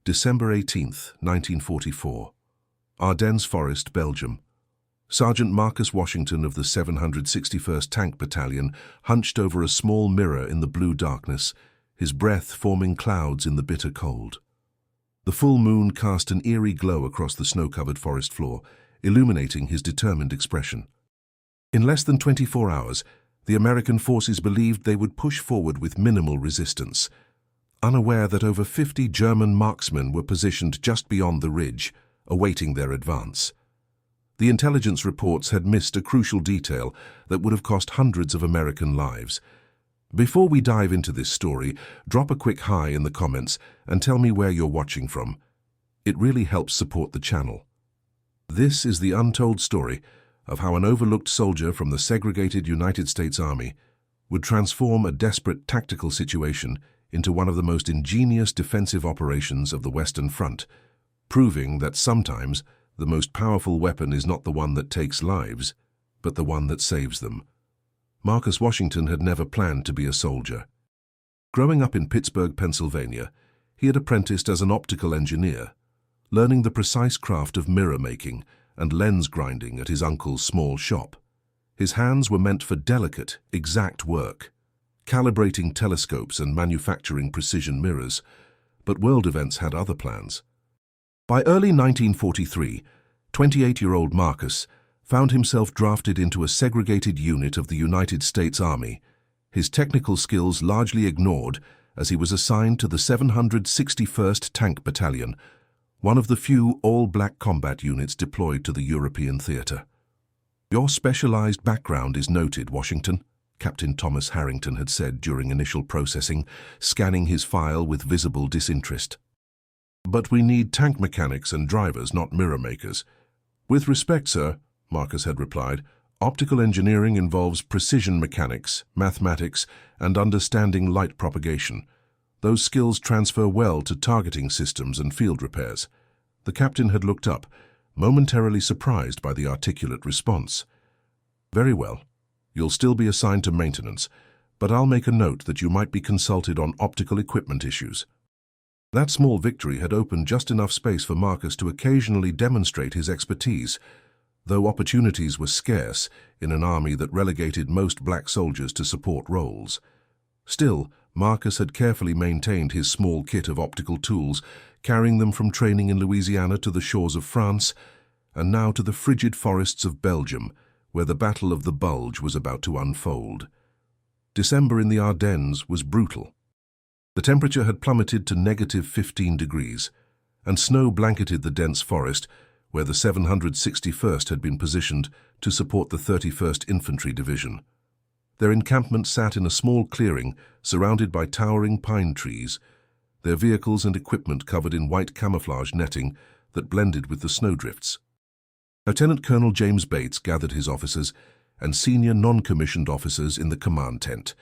December 18th, 1944. Ardennes Forest, Belgium. Sergeant Marcus Washington of the 761st Tank Battalion hunched over a small mirror in the blue darkness, his breath forming clouds in the bitter cold. The full moon cast an eerie glow across the snow-covered forest floor, illuminating his determined expression. In less than 24 hours, the American forces believed they would push forward with minimal resistance, unaware that over 50 German marksmen were positioned just beyond the ridge, awaiting their advance. The intelligence reports had missed a crucial detail that would have cost hundreds of American lives. Before we dive into this story, drop a quick hi in the comments and tell me where you're watching from. It really helps support the channel. This is the untold story of how an overlooked soldier from the segregated United States Army would transform a desperate tactical situation into one of the most ingenious defensive operations of the Western Front, proving that sometimes the most powerful weapon is not the one that takes lives, but the one that saves them. Marcus Washington had never planned to be a soldier. Growing up in Pittsburgh, Pennsylvania, he had apprenticed as an optical engineer, learning the precise craft of mirror making and lens grinding at his uncle's small shop. His hands were meant for delicate, exact work, calibrating telescopes and manufacturing precision mirrors, but world events had other plans. By early 1943, 28-year-old Marcus found himself drafted into a segregated unit of the United States Army, his technical skills largely ignored as he was assigned to the 761st Tank Battalion, one of the few all-black combat units deployed to the European theater. "Your specialized background is noted, Washington," Captain Thomas Harrington had said during initial processing, scanning his file with visible disinterest. "But we need tank mechanics and drivers, not mirror makers." "With respect, sir," Marcus had replied, "optical engineering involves precision mechanics, mathematics, and understanding light propagation. Those skills transfer well to targeting systems and field repairs." The captain had looked up, momentarily surprised by the articulate response. "Very well. You'll still be assigned to maintenance, but I'll make a note that you might be consulted on optical equipment issues." That small victory had opened just enough space for Marcus to occasionally demonstrate his expertise, though opportunities were scarce in an army that relegated most black soldiers to support roles. Still, Marcus had carefully maintained his small kit of optical tools, carrying them from training in Louisiana to the shores of France, and now to the frigid forests of Belgium, where the Battle of the Bulge was about to unfold. December in the Ardennes was brutal. The temperature had plummeted to -15 degrees, and snow blanketed the dense forest where the 761st had been positioned to support the 31st Infantry Division. Their encampment sat in a small clearing surrounded by towering pine trees, their vehicles and equipment covered in white camouflage netting that blended with the snowdrifts. Lieutenant Colonel James Bates gathered his officers and senior non-commissioned officers in the command tent,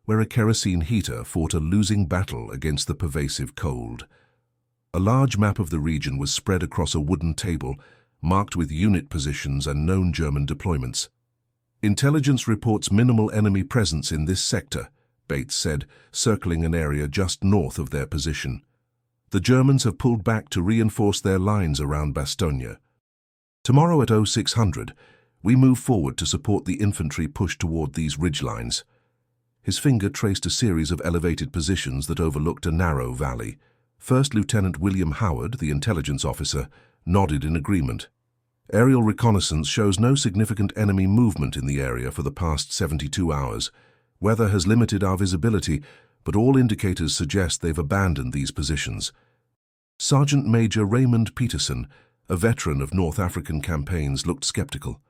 where a kerosene heater fought a losing battle against the pervasive cold. A large map of the region was spread across a wooden table, marked with unit positions and known German deployments. "Intelligence reports minimal enemy presence in this sector," Bates said, circling an area just north of their position. "The Germans have pulled back to reinforce their lines around Bastogne. Tomorrow at 0600, we move forward to support the infantry push toward these ridgelines." His finger traced a series of elevated positions that overlooked a narrow valley. First Lieutenant William Howard, the intelligence officer, nodded in agreement. "Aerial reconnaissance shows no significant enemy movement in the area for the past 72 hours. Weather has limited our visibility, but all indicators suggest they've abandoned these positions." Sergeant Major Raymond Peterson, a veteran of North African campaigns, looked skeptical.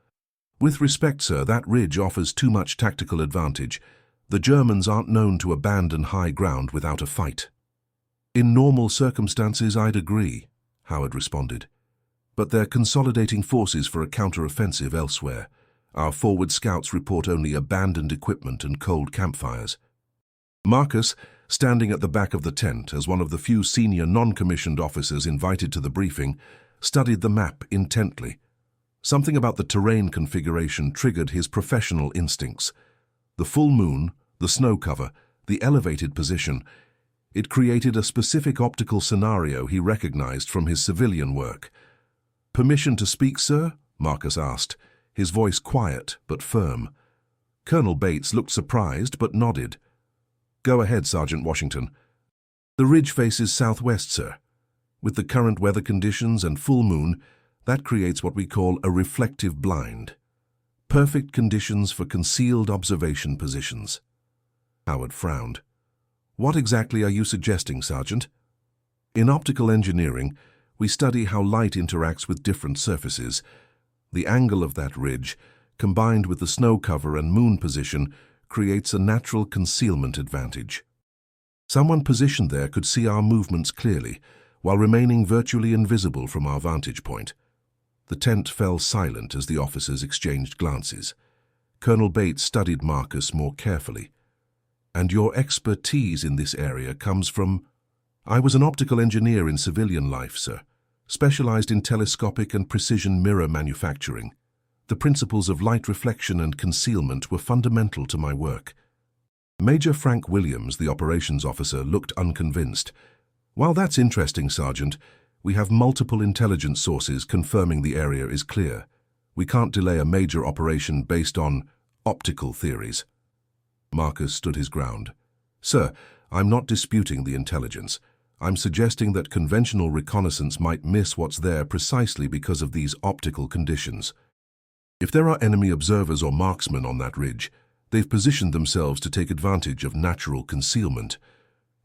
"With respect, sir, that ridge offers too much tactical advantage. The Germans aren't known to abandon high ground without a fight." "In normal circumstances, I'd agree," Howard responded. "But they're consolidating forces for a counter-offensive elsewhere. Our forward scouts report only abandoned equipment and cold campfires." Marcus, standing at the back of the tent as one of the few senior non-commissioned officers invited to the briefing, studied the map intently. Something about the terrain configuration triggered his professional instincts. The full moon, the snow cover, the elevated position. It created a specific optical scenario he recognized from his civilian work. "Permission to speak, sir?" Marcus asked, his voice quiet but firm. Colonel Bates looked surprised but nodded. "Go ahead, Sergeant Washington." "The ridge faces southwest, sir. With the current weather conditions and full moon, that creates what we call a reflective blind. Perfect conditions for concealed observation positions." Howard frowned. "What exactly are you suggesting, Sergeant?" "In optical engineering, we study how light interacts with different surfaces. The angle of that ridge, combined with the snow cover and moon position, creates a natural concealment advantage. Someone positioned there could see our movements clearly, while remaining virtually invisible from our vantage point." The tent fell silent as the officers exchanged glances. Colonel Bates studied Marcus more carefully. "And your expertise in this area comes from—" "I was an optical engineer in civilian life, sir, specialized in telescopic and precision mirror manufacturing. The principles of light reflection and concealment were fundamental to my work." Major Frank Williams, the operations officer, looked unconvinced. "While that's interesting, Sergeant, we have multiple intelligence sources confirming the area is clear. We can't delay a major operation based on optical theories." Marcus stood his ground. "Sir, I'm not disputing the intelligence. I'm suggesting that conventional reconnaissance might miss what's there precisely because of these optical conditions. If there are enemy observers or marksmen on that ridge, they've positioned themselves to take advantage of natural concealment."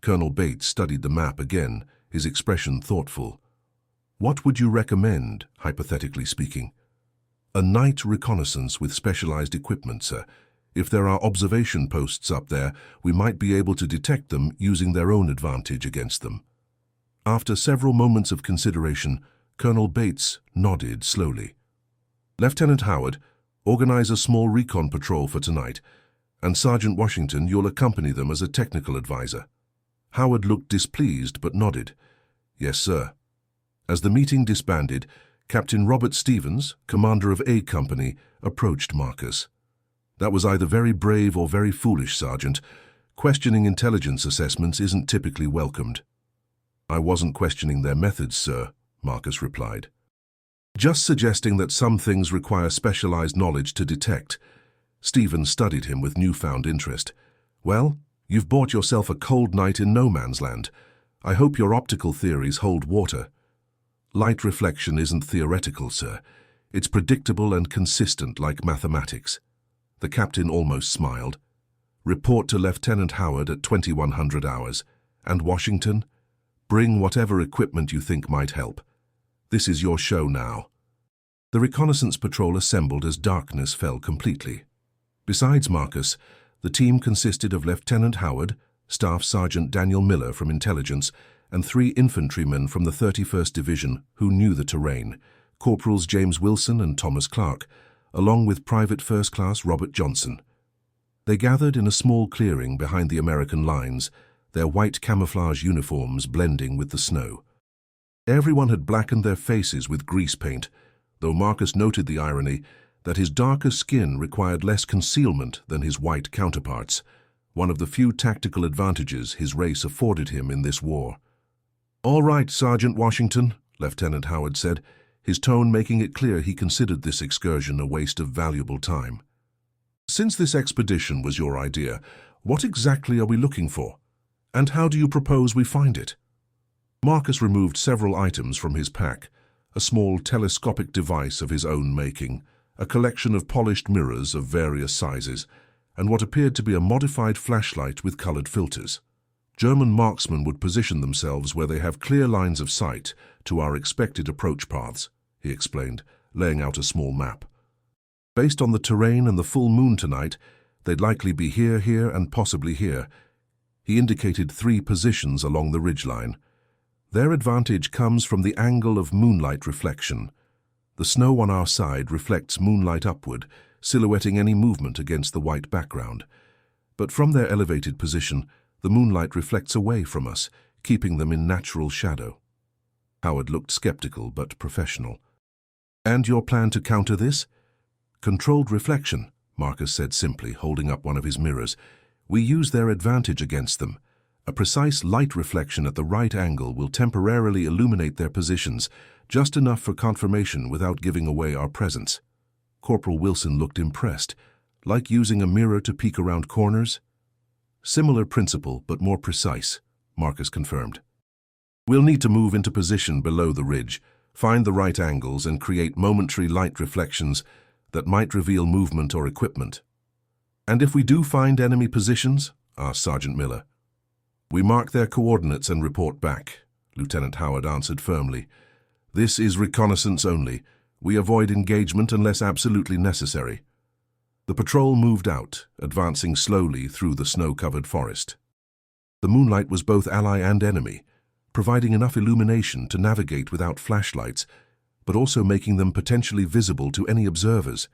Colonel Bates studied the map again, his expression thoughtful. "What would you recommend, hypothetically speaking?" "A night reconnaissance with specialized equipment, sir. If there are observation posts up there, we might be able to detect them using their own advantage against them." After several moments of consideration, Colonel Bates nodded slowly. "Lieutenant Howard, organize a small recon patrol for tonight, and Sergeant Washington, you'll accompany them as a technical advisor." Howard looked displeased but nodded. "Yes, sir." As the meeting disbanded, Captain Robert Stevens, commander of A Company, approached Marcus. "That was either very brave or very foolish, Sergeant. Questioning intelligence assessments isn't typically welcomed." "I wasn't questioning their methods, sir," Marcus replied. "Just suggesting that some things require specialized knowledge to detect." Stevens studied him with newfound interest. "Well, you've bought yourself a cold night in no man's land. I hope your optical theories hold water." "Light reflection isn't theoretical, sir. It's predictable and consistent like mathematics." The captain almost smiled. "Report to Lieutenant Howard at 2100 hours. And Washington, bring whatever equipment you think might help. This is your show now." The reconnaissance patrol assembled as darkness fell completely. Besides Marcus, the team consisted of Lieutenant Howard, Staff Sergeant Daniel Miller from Intelligence, and 3 infantrymen from the 31st Division who knew the terrain, Corporals James Wilson and Thomas Clark, along with Private First Class Robert Johnson. They gathered in a small clearing behind the American lines, their white camouflage uniforms blending with the snow. Everyone had blackened their faces with grease paint, though Marcus noted the irony that his darker skin required less concealment than his white counterparts, one of the few tactical advantages his race afforded him in this war. "All right, Sergeant Washington," Lieutenant Howard said, his tone making it clear he considered this excursion a waste of valuable time. "Since this expedition was your idea, what exactly are we looking for? And how do you propose we find it?" Marcus removed several items from his pack, a small telescopic device of his own making, a collection of polished mirrors of various sizes, and what appeared to be a modified flashlight with colored filters. "German marksmen would position themselves where they have clear lines of sight to our expected approach paths," he explained, laying out a small map. "Based on the terrain and the full moon tonight, they'd likely be here, here, and possibly here." He indicated 3 positions along the ridgeline. "Their advantage comes from the angle of moonlight reflection. The snow on our side reflects moonlight upward, silhouetting any movement against the white background. But from their elevated position, the moonlight reflects away from us, keeping them in natural shadow." Howard looked skeptical but professional. "And your plan to counter this?" "Controlled reflection," Marcus said simply, holding up one of his mirrors. "We use their advantage against them. A precise light reflection at the right angle will temporarily illuminate their positions, just enough for confirmation without giving away our presence. Corporal Wilson looked impressed. Like using a mirror to peek around corners? Similar principle, but more precise, Marcus confirmed. We'll need to move into position below the ridge, find the right angles and create momentary light reflections that might reveal movement or equipment. And if we do find enemy positions? Asked Sergeant Miller. We mark their coordinates and report back, Lieutenant Howard answered firmly. This is reconnaissance only. We avoid engagement unless absolutely necessary. The patrol moved out, advancing slowly through the snow-covered forest. The moonlight was both ally and enemy, providing enough illumination to navigate without flashlights, but also making them potentially visible to any observers.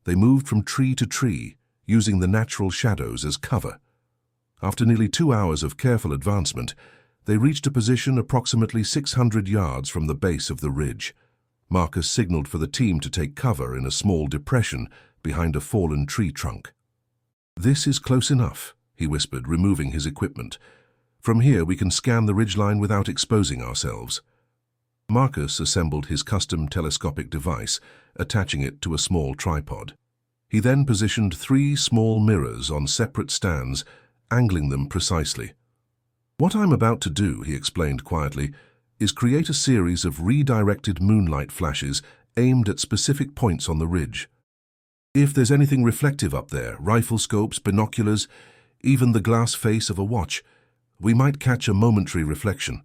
They moved from tree to tree, using the natural shadows as cover. After nearly 2 hours of careful advancement, they reached a position approximately 600 yards from the base of the ridge. Marcus signaled for the team to take cover in a small depression behind a fallen tree trunk. This is close enough, he whispered, removing his equipment. From here we can scan the ridgeline without exposing ourselves. Marcus assembled his custom telescopic device, attaching it to a small tripod. He then positioned 3 small mirrors on separate stands, angling them precisely. What I'm about to do, he explained quietly, is create a series of redirected moonlight flashes aimed at specific points on the ridge. If there's anything reflective up there, rifle scopes, binoculars, even the glass face of a watch, we might catch a momentary reflection.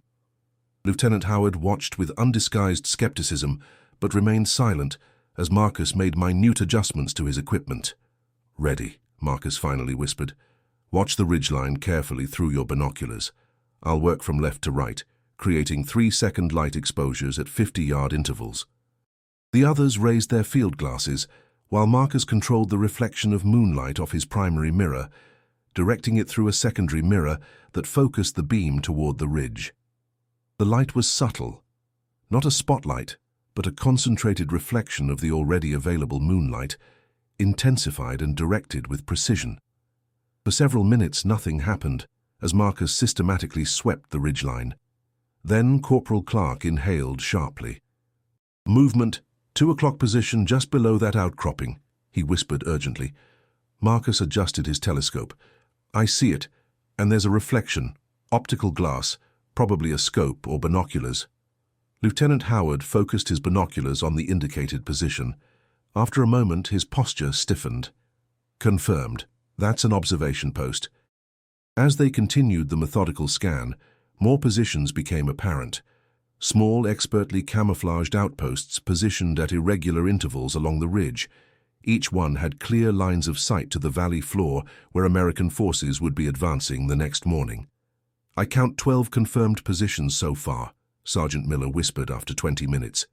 Lieutenant Howard watched with undisguised skepticism, but remained silent as Marcus made minute adjustments to his equipment. Ready, Marcus finally whispered. Watch the ridgeline carefully through your binoculars. I'll work from left to right, creating 3-second light exposures at 50-yard intervals. The others raised their field glasses, while Marcus controlled the reflection of moonlight off his primary mirror, directing it through a secondary mirror that focused the beam toward the ridge. The light was subtle, not a spotlight, but a concentrated reflection of the already available moonlight, intensified and directed with precision. For several minutes nothing happened, as Marcus systematically swept the ridgeline. Then Corporal Clark inhaled sharply. Movement, 2 o'clock position just below that outcropping, he whispered urgently. Marcus adjusted his telescope. I see it, and there's a reflection, optical glass, probably a scope or binoculars. Lieutenant Howard focused his binoculars on the indicated position. After a moment, his posture stiffened. Confirmed. That's an observation post. As they continued the methodical scan, more positions became apparent. Small, expertly camouflaged outposts positioned at irregular intervals along the ridge. Each one had clear lines of sight to the valley floor where American forces would be advancing the next morning. I count 12 confirmed positions so far, Sergeant Miller whispered after 20 minutes.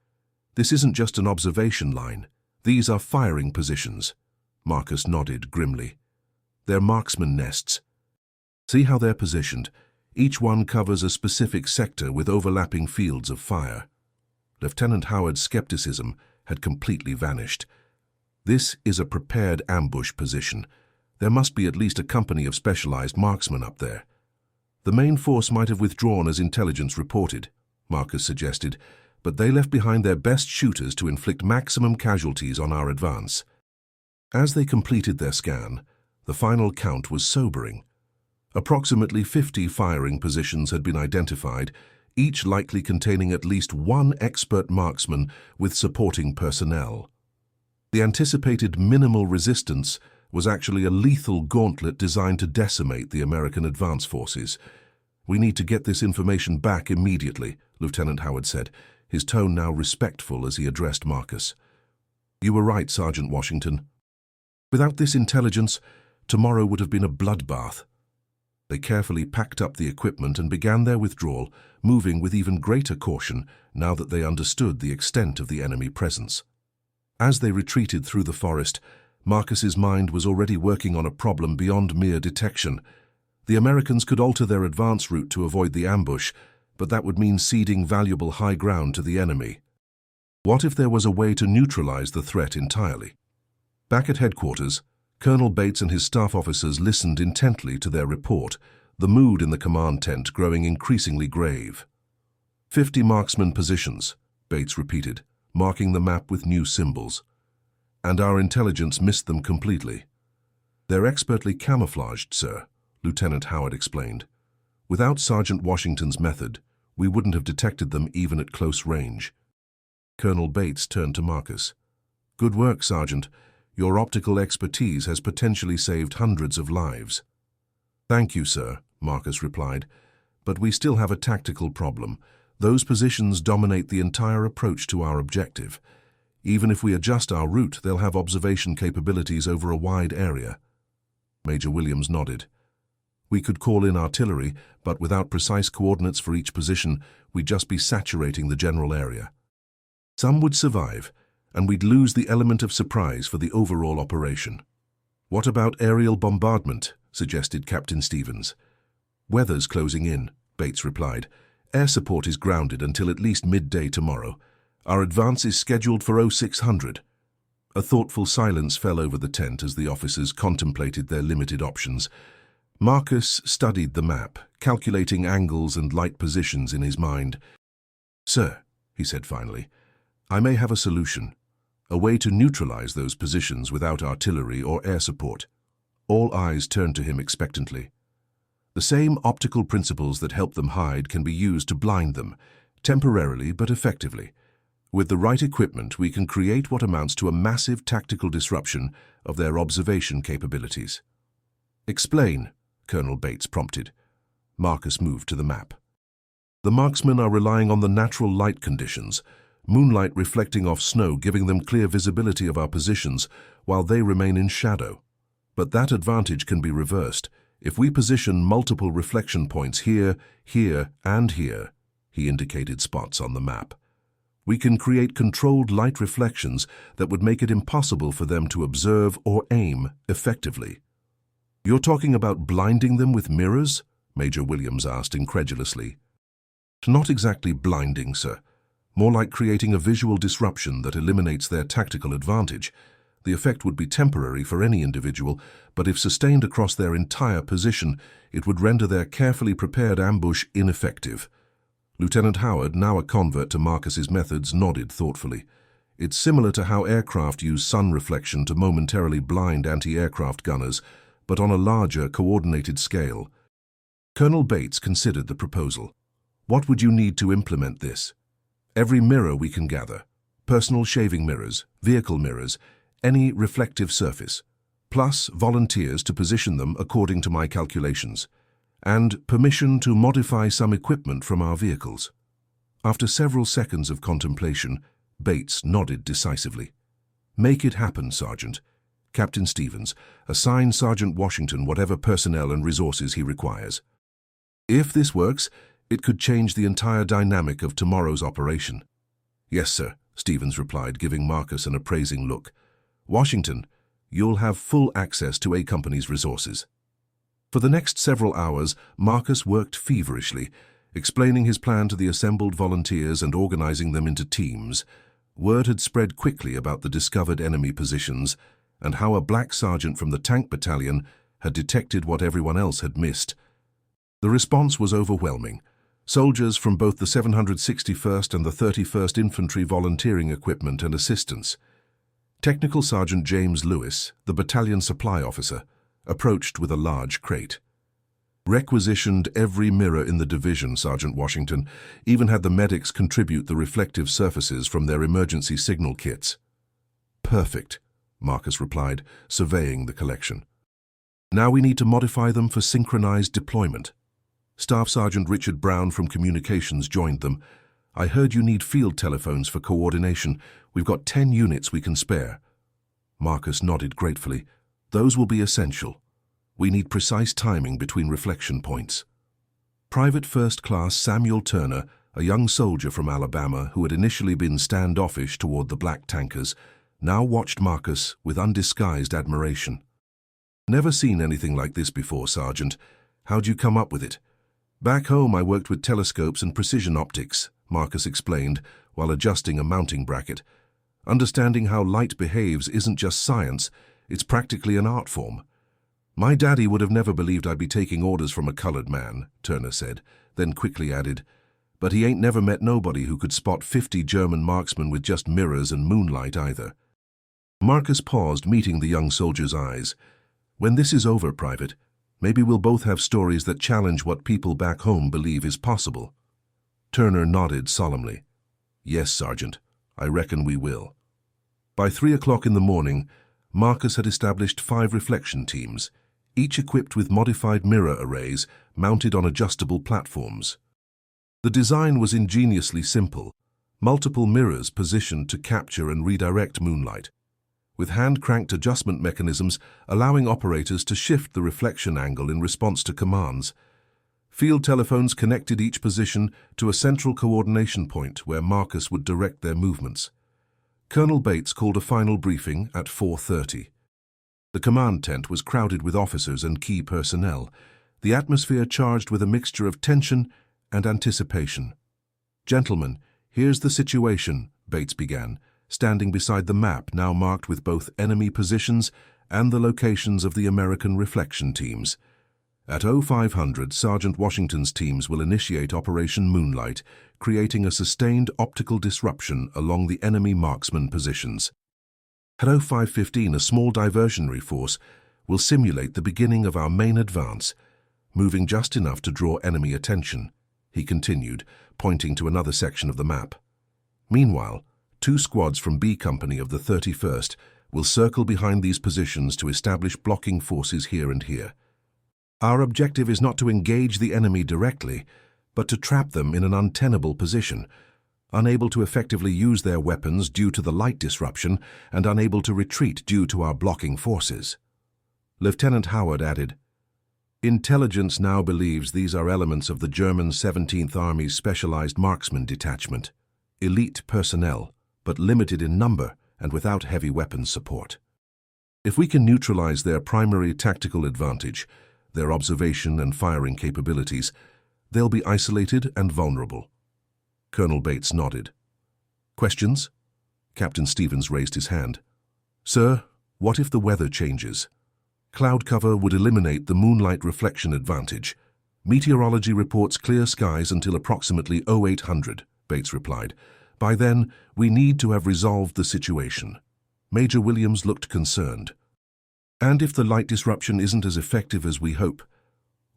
This isn't just an observation line. These are firing positions. Marcus nodded grimly. They're marksman nests. See how they're positioned. Each one covers a specific sector with overlapping fields of fire. Lieutenant Howard's skepticism had completely vanished. This is a prepared ambush position. There must be at least a company of specialized marksmen up there. The main force might have withdrawn as intelligence reported, Marcus suggested, but they left behind their best shooters to inflict maximum casualties on our advance. As they completed their scan, the final count was sobering. Approximately 50 firing positions had been identified, each likely containing at least one expert marksman with supporting personnel. The anticipated minimal resistance was actually a lethal gauntlet designed to decimate the American advance forces. We need to get this information back immediately, Lieutenant Howard said, his tone now respectful as he addressed Marcus. You were right, Sergeant Washington. Without this intelligence, tomorrow would have been a bloodbath. They carefully packed up the equipment and began their withdrawal, moving with even greater caution now that they understood the extent of the enemy presence. As they retreated through the forest, Marcus's mind was already working on a problem beyond mere detection. The Americans could alter their advance route to avoid the ambush, but that would mean ceding valuable high ground to the enemy. What if there was a way to neutralize the threat entirely? Back at headquarters, Colonel Bates and his staff officers listened intently to their report, the mood in the command tent growing increasingly grave. 50 marksman positions, Bates repeated, marking the map with new symbols. And our intelligence missed them completely. They're expertly camouflaged, sir, Lieutenant Howard explained. Without Sergeant Washington's method, we wouldn't have detected them even at close range. Colonel Bates turned to Marcus. Good work, Sergeant. Your optical expertise has potentially saved hundreds of lives. Thank you, sir, Marcus replied. But we still have a tactical problem. Those positions dominate the entire approach to our objective. Even if we adjust our route, they'll have observation capabilities over a wide area. Major Williams nodded. We could call in artillery, but without precise coordinates for each position, we'd just be saturating the general area. Some would survive, and we'd lose the element of surprise for the overall operation. What about aerial bombardment? Suggested Captain Stevens. Weather's closing in, Bates replied. Air support is grounded until at least midday tomorrow. Our advance is scheduled for 0600. A thoughtful silence fell over the tent as the officers contemplated their limited options. Marcus studied the map, calculating angles and light positions in his mind. Sir, he said finally, I may have a solution. A way to neutralize those positions without artillery or air support. All eyes turned to him expectantly. The same optical principles that help them hide can be used to blind them, temporarily but effectively. With the right equipment, we can create what amounts to a massive tactical disruption of their observation capabilities. Explain, Colonel Bates prompted. Marcus moved to the map. The marksmen are relying on the natural light conditions, moonlight reflecting off snow giving them clear visibility of our positions while they remain in shadow. But that advantage can be reversed if we position multiple reflection points here, here, and here, he indicated spots on the map. We can create controlled light reflections that would make it impossible for them to observe or aim effectively. You're talking about blinding them with mirrors? Major Williams asked incredulously. Not exactly blinding, sir. More like creating a visual disruption that eliminates their tactical advantage. The effect would be temporary for any individual, but if sustained across their entire position, it would render their carefully prepared ambush ineffective. Lieutenant Howard, now a convert to Marcus's methods, nodded thoughtfully. It's similar to how aircraft use sun reflection to momentarily blind anti-aircraft gunners, but on a larger, coordinated scale. Colonel Bates considered the proposal. What would you need to implement this? Every mirror we can gather, personal shaving mirrors, vehicle mirrors, any reflective surface, plus volunteers to position them according to my calculations, and permission to modify some equipment from our vehicles. After several seconds of contemplation, Bates nodded decisively. Make it happen, Sergeant. Captain Stevens, assign Sergeant Washington whatever personnel and resources he requires. If this works, it could change the entire dynamic of tomorrow's operation. Yes, sir, Stevens replied, giving Marcus an appraising look. Washington, you'll have full access to A Company's resources. For the next several hours, Marcus worked feverishly, explaining his plan to the assembled volunteers and organizing them into teams. Word had spread quickly about the discovered enemy positions and how a black sergeant from the tank battalion had detected what everyone else had missed. The response was overwhelming. Soldiers from both the 761st and the 31st Infantry volunteering equipment and assistance. Technical Sergeant James Lewis, the battalion supply officer, approached with a large crate. Requisitioned every mirror in the division, Sergeant Washington, even had the medics contribute the reflective surfaces from their emergency signal kits. Perfect, Marcus replied, surveying the collection. Now we need to modify them for synchronized deployment. Staff Sergeant Richard Brown from Communications joined them. I heard you need field telephones for coordination. We've got 10 units we can spare. Marcus nodded gratefully. Those will be essential. We need precise timing between reflection points. Private First Class Samuel Turner, a young soldier from Alabama who had initially been standoffish toward the black tankers, now watched Marcus with undisguised admiration. Never seen anything like this before, Sergeant. How'd you come up with it? Back home I worked with telescopes and precision optics, Marcus explained while adjusting a mounting bracket. Understanding how light behaves isn't just science, it's practically an art form. "My daddy would have never believed I'd be taking orders from a colored man," Turner said, then quickly added, "But he ain't never met nobody who could spot 50 German marksmen with just mirrors and moonlight either." Marcus paused, meeting the young soldier's eyes. "When this is over, Private, maybe we'll both have stories that challenge what people back home believe is possible." Turner nodded solemnly. "Yes, Sergeant, I reckon we will." By 3 o'clock in the morning, Marcus had established 5 reflection teams, each equipped with modified mirror arrays mounted on adjustable platforms. The design was ingeniously simple, multiple mirrors positioned to capture and redirect moonlight, with hand-cranked adjustment mechanisms allowing operators to shift the reflection angle in response to commands. Field telephones connected each position to a central coordination point where Marcus would direct their movements. Colonel Bates called a final briefing at 4:30. The command tent was crowded with officers and key personnel, the atmosphere charged with a mixture of tension and anticipation. "Gentlemen, here's the situation," Bates began, standing beside the map now marked with both enemy positions and the locations of the American reflection teams. At 0500, Sergeant Washington's teams will initiate Operation Moonlight, creating a sustained optical disruption along the enemy marksman positions. At 0515, a small diversionary force will simulate the beginning of our main advance, moving just enough to draw enemy attention, he continued, pointing to another section of the map. Meanwhile, 2 squads from B Company of the 31st will circle behind these positions to establish blocking forces here and here. Our objective is not to engage the enemy directly, but to trap them in an untenable position, unable to effectively use their weapons due to the light disruption and unable to retreat due to our blocking forces. Lieutenant Howard added, "Intelligence now believes these are elements of the German 17th Army's specialized marksman detachment, elite personnel, but limited in number and without heavy weapons support. If we can neutralize their primary tactical advantage, their observation and firing capabilities, they'll be isolated and vulnerable." Colonel Bates nodded. "Questions?" Captain Stevens raised his hand. "Sir, what if the weather changes?" "Cloud cover would eliminate the moonlight reflection advantage. Meteorology reports clear skies until approximately 0800, Bates replied. "By then, we need to have resolved the situation." Major Williams looked concerned. "And if the light disruption isn't as effective as we hope?"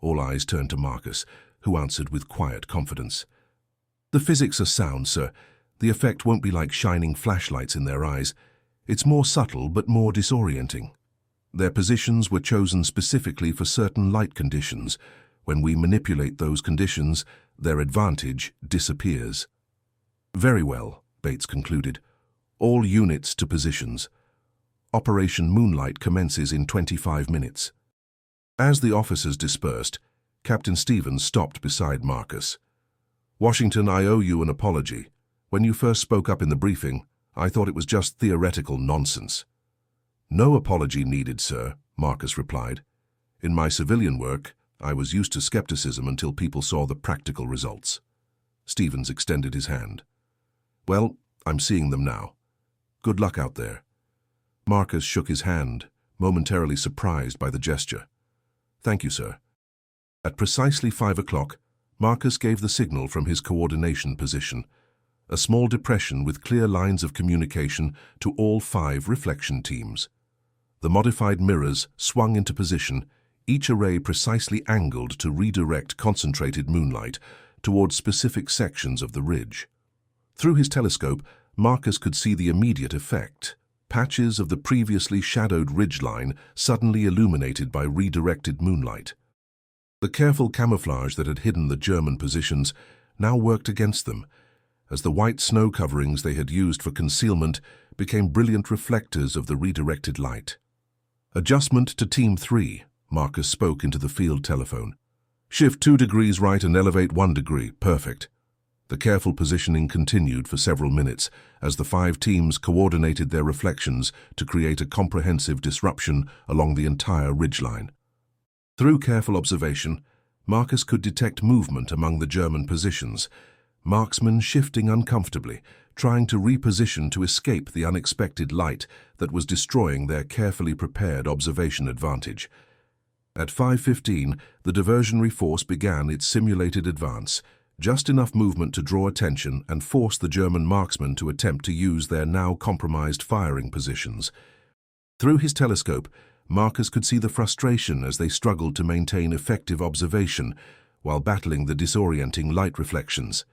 All eyes turned to Marcus, who answered with quiet confidence. "The physics are sound, sir. The effect won't be like shining flashlights in their eyes. It's more subtle but more disorienting. Their positions were chosen specifically for certain light conditions. When we manipulate those conditions, their advantage disappears." "Very well," Bates concluded. "All units to positions. Operation Moonlight commences in 25 minutes. As the officers dispersed, Captain Stevens stopped beside Marcus. "Washington, I owe you an apology. When you first spoke up in the briefing, I thought it was just theoretical nonsense." "No apology needed, sir," Marcus replied. "In my civilian work, I was used to skepticism until people saw the practical results." Stevens extended his hand. "Well, I'm seeing them now. Good luck out there." Marcus shook his hand, momentarily surprised by the gesture. "Thank you, sir." At precisely 5 o'clock, Marcus gave the signal from his coordination position, a small depression with clear lines of communication to all 5 reflection teams. The modified mirrors swung into position, each array precisely angled to redirect concentrated moonlight towards specific sections of the ridge. Through his telescope, Marcus could see the immediate effect. Patches of the previously shadowed ridgeline suddenly illuminated by redirected moonlight. The careful camouflage that had hidden the German positions now worked against them, as the white snow coverings they had used for concealment became brilliant reflectors of the redirected light. "Adjustment to Team 3, Marcus spoke into the field telephone. "Shift 2 degrees right and elevate 1 degree. Perfect." The careful positioning continued for several minutes as the 5 teams coordinated their reflections to create a comprehensive disruption along the entire ridgeline. Through careful observation, Marcus could detect movement among the German positions, marksmen shifting uncomfortably, trying to reposition to escape the unexpected light that was destroying their carefully prepared observation advantage. At 5:15, the diversionary force began its simulated advance, just enough movement to draw attention and force the German marksmen to attempt to use their now compromised firing positions. Through his telescope, Marcus could see the frustration as they struggled to maintain effective observation while battling the disorienting light reflections.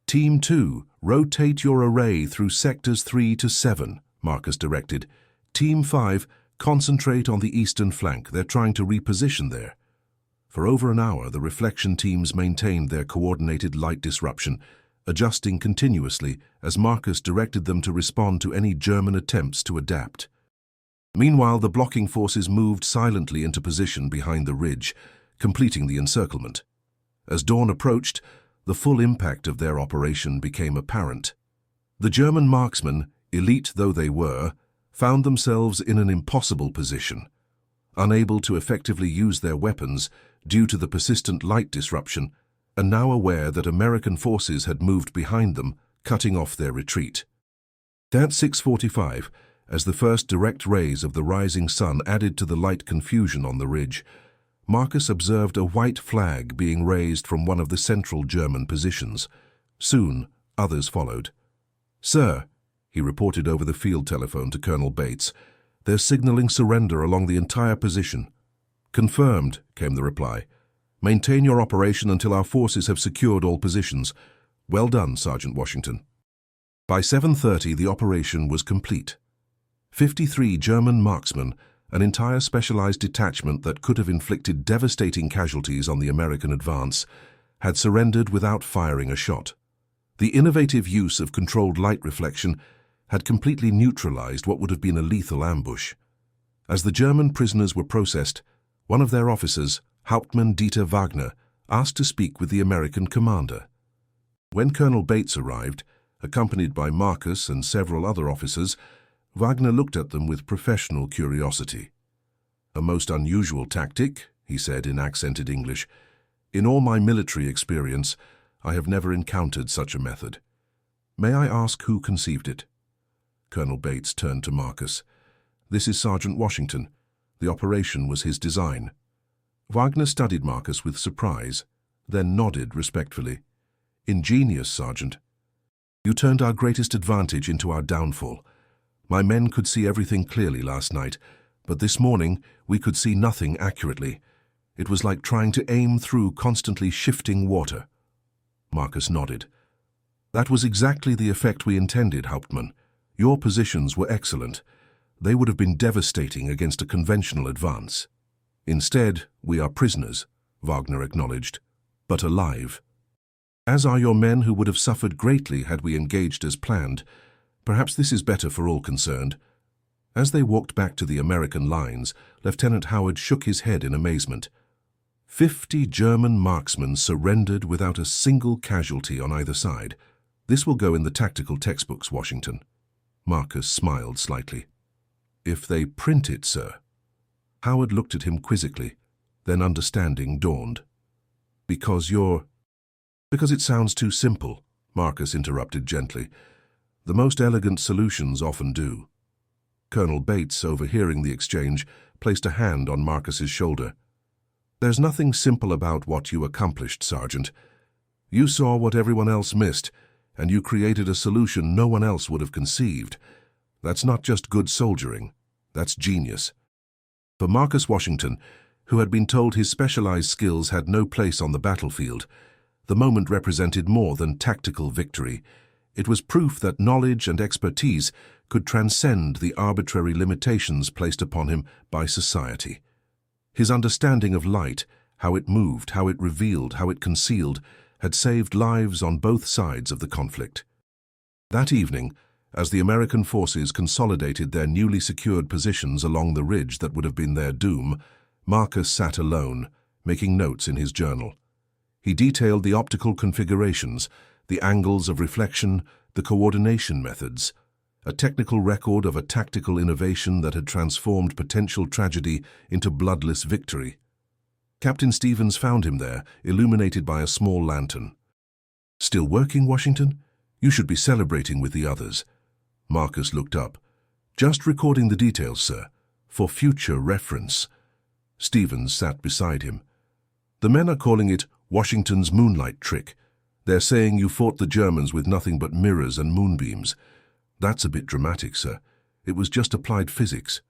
Team 2, rotate your array through sectors 3 to 7, Marcus directed. Team 5, concentrate on the eastern flank. They're trying to reposition there. For over an hour, the reflection teams maintained their coordinated light disruption, adjusting continuously as Marcus directed them to respond to any German attempts to adapt. Meanwhile, the blocking forces moved silently into position behind the ridge, completing the encirclement. As dawn approached, the full impact of their operation became apparent. The German marksmen, elite though they were, found themselves in an impossible position. Unable to effectively use their weapons due to the persistent light disruption, and now aware that American forces had moved behind them, cutting off their retreat. At 6:45, as the first direct rays of the rising sun added to the light confusion on the ridge, Marcus observed a white flag being raised from one of the central German positions. Soon, others followed. "Sir," he reported over the field telephone to Colonel Bates, "they're signaling surrender along the entire position." "Confirmed," came the reply. "Maintain your operation until our forces have secured all positions." "Well done, Sergeant Washington." By 7:30, the operation was complete. 53 German marksmen, an entire specialized detachment that could have inflicted devastating casualties on the American advance, had surrendered without firing a shot. The innovative use of controlled light reflection had completely neutralized what would have been a lethal ambush. As the German prisoners were processed, one of their officers, Hauptmann Dieter Wagner, asked to speak with the American commander. When Colonel Bates arrived, accompanied by Marcus and several other officers, Wagner looked at them with professional curiosity. "A most unusual tactic," he said in accented English. "In all my military experience, I have never encountered such a method. May I ask who conceived it?" Colonel Bates turned to Marcus. "This is Sergeant Washington. The operation was his design." Wagner studied Marcus with surprise, then nodded respectfully. "Ingenious, Sergeant. You turned our greatest advantage into our downfall. My men could see everything clearly last night, but this morning we could see nothing accurately. It was like trying to aim through constantly shifting water." Marcus nodded. "That was exactly the effect we intended, Hauptmann. Your positions were excellent. They would have been devastating against a conventional advance. Instead, we are prisoners," Wagner acknowledged, "but alive. As are your men who would have suffered greatly had we engaged as planned. Perhaps this is better for all concerned." As they walked back to the American lines, Lieutenant Howard shook his head in amazement. 50 German marksmen surrendered without a single casualty on either side. "This will go in the tactical textbooks, Washington." Marcus smiled slightly. "If they print it, sir." Howard looked at him quizzically, then understanding dawned. Because it sounds too simple," Marcus interrupted gently. "The most elegant solutions often do." Colonel Bates, overhearing the exchange, placed a hand on Marcus's shoulder. "There's nothing simple about what you accomplished, Sergeant. You saw what everyone else missed, and you created a solution no one else would have conceived. That's not just good soldiering, that's genius." For Marcus Washington, who had been told his specialized skills had no place on the battlefield, the moment represented more than tactical victory. It was proof that knowledge and expertise could transcend the arbitrary limitations placed upon him by society. His understanding of light, how it moved, how it revealed, how it concealed, had saved lives on both sides of the conflict. That evening, as the American forces consolidated their newly secured positions along the ridge that would have been their doom, Marcus sat alone, making notes in his journal. He detailed the optical configurations, the angles of reflection, the coordination methods, a technical record of a tactical innovation that had transformed potential tragedy into bloodless victory. Captain Stevens found him there, illuminated by a small lantern. "Still working, Washington? You should be celebrating with the others." Marcus looked up. "Just recording the details, sir, for future reference." Stevens sat beside him. "The men are calling it Washington's Moonlight trick. They're saying you fought the Germans with nothing but mirrors and moonbeams. That's a bit dramatic, sir. It was just applied physics."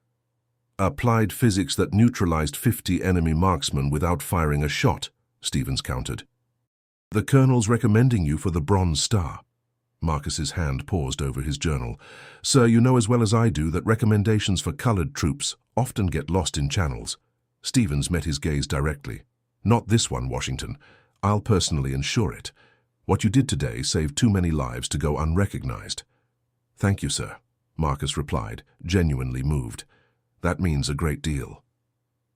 "Applied physics that neutralized 50 enemy marksmen without firing a shot," Stevens countered. "The colonel's recommending you for the Bronze Star." Marcus's hand paused over his journal. "Sir, you know as well as I do that recommendations for colored troops often get lost in channels." Stevens met his gaze directly. "Not this one, Washington. I'll personally ensure it. What you did today saved too many lives to go unrecognized." "Thank you, sir," Marcus replied, genuinely moved. "That means a great deal."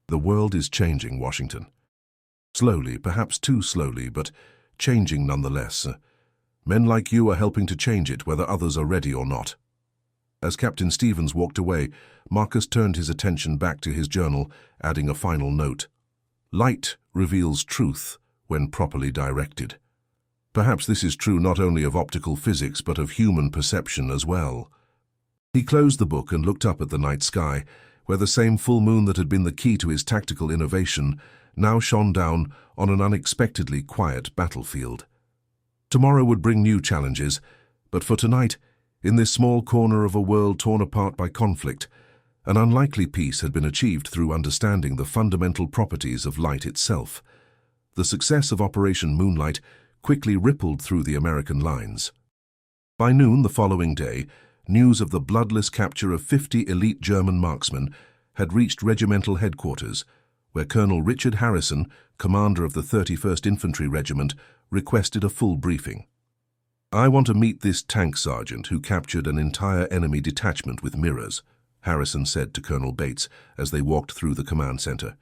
"The world is changing, Washington. Slowly, perhaps too slowly, but changing nonetheless. Men like you are helping to change it, whether others are ready or not." As Captain Stevens walked away, Marcus turned his attention back to his journal, adding a final note. "Light reveals truth when properly directed." Perhaps this is true not only of optical physics, but of human perception as well. He closed the book and looked up at the night sky, where the same full moon that had been the key to his tactical innovation now shone down on an unexpectedly quiet battlefield. Tomorrow would bring new challenges, but for tonight, in this small corner of a world torn apart by conflict, an unlikely peace had been achieved through understanding the fundamental properties of light itself. The success of Operation Moonlight quickly rippled through the American lines. By noon the following day, news of the bloodless capture of 50 elite German marksmen had reached regimental headquarters, where Colonel Richard Harrison, commander of the 31st Infantry Regiment, requested a full briefing. "I want to meet this tank sergeant who captured an entire enemy detachment with mirrors," Harrison said to Colonel Bates as they walked through the command center.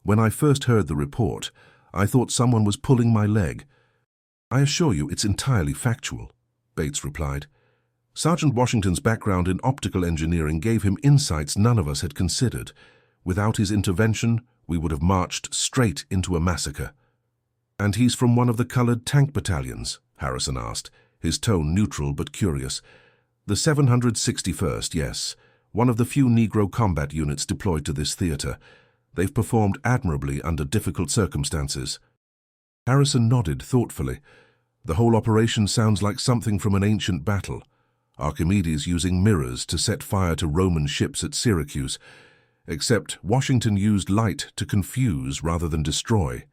"When I first heard the report, I thought someone was pulling my leg." "I assure you it's entirely factual," Bates replied. "Sergeant Washington's background in optical engineering gave him insights none of us had considered. Without his intervention, we would have marched straight into a massacre." "And he's from one of the colored tank battalions?" Harrison asked, his tone neutral but curious. "The 761st, yes, one of the few Negro combat units deployed to this theater. They've performed admirably under difficult circumstances." Harrison nodded thoughtfully. "The whole operation sounds like something from an ancient battle. Archimedes using mirrors to set fire to Roman ships at Syracuse. Except Washington used light to confuse rather than destroy."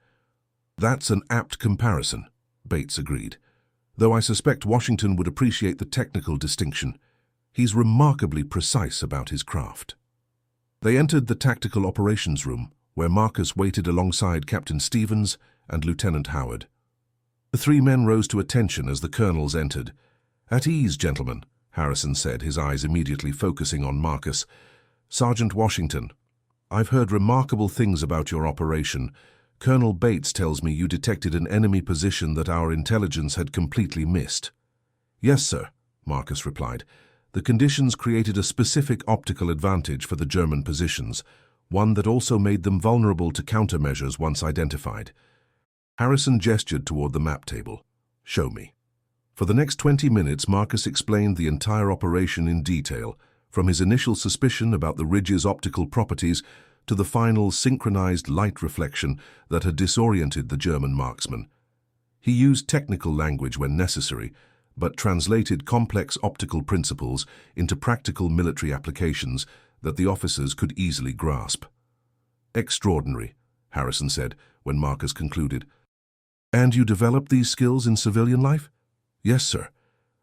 "That's an apt comparison," Bates agreed. "Though I suspect Washington would appreciate the technical distinction. He's remarkably precise about his craft." They entered the tactical operations room, where Marcus waited alongside Captain Stevens and Lieutenant Howard. The three men rose to attention as the colonels entered. "At ease, gentlemen," Harrison said, his eyes immediately focusing on Marcus. "Sergeant Washington, I've heard remarkable things about your operation. Colonel Bates tells me you detected an enemy position that our intelligence had completely missed." "Yes, sir," Marcus replied. "The conditions created a specific optical advantage for the German positions, one that also made them vulnerable to countermeasures once identified." Harrison gestured toward the map table. "Show me." For the next 20 minutes, Marcus explained the entire operation in detail, from his initial suspicion about the ridge's optical properties to the final synchronized light reflection that had disoriented the German marksman. He used technical language when necessary, but translated complex optical principles into practical military applications that the officers could easily grasp. "Extraordinary," Harrison said when Marcus concluded. "And you developed these skills in civilian life?" "Yes, sir.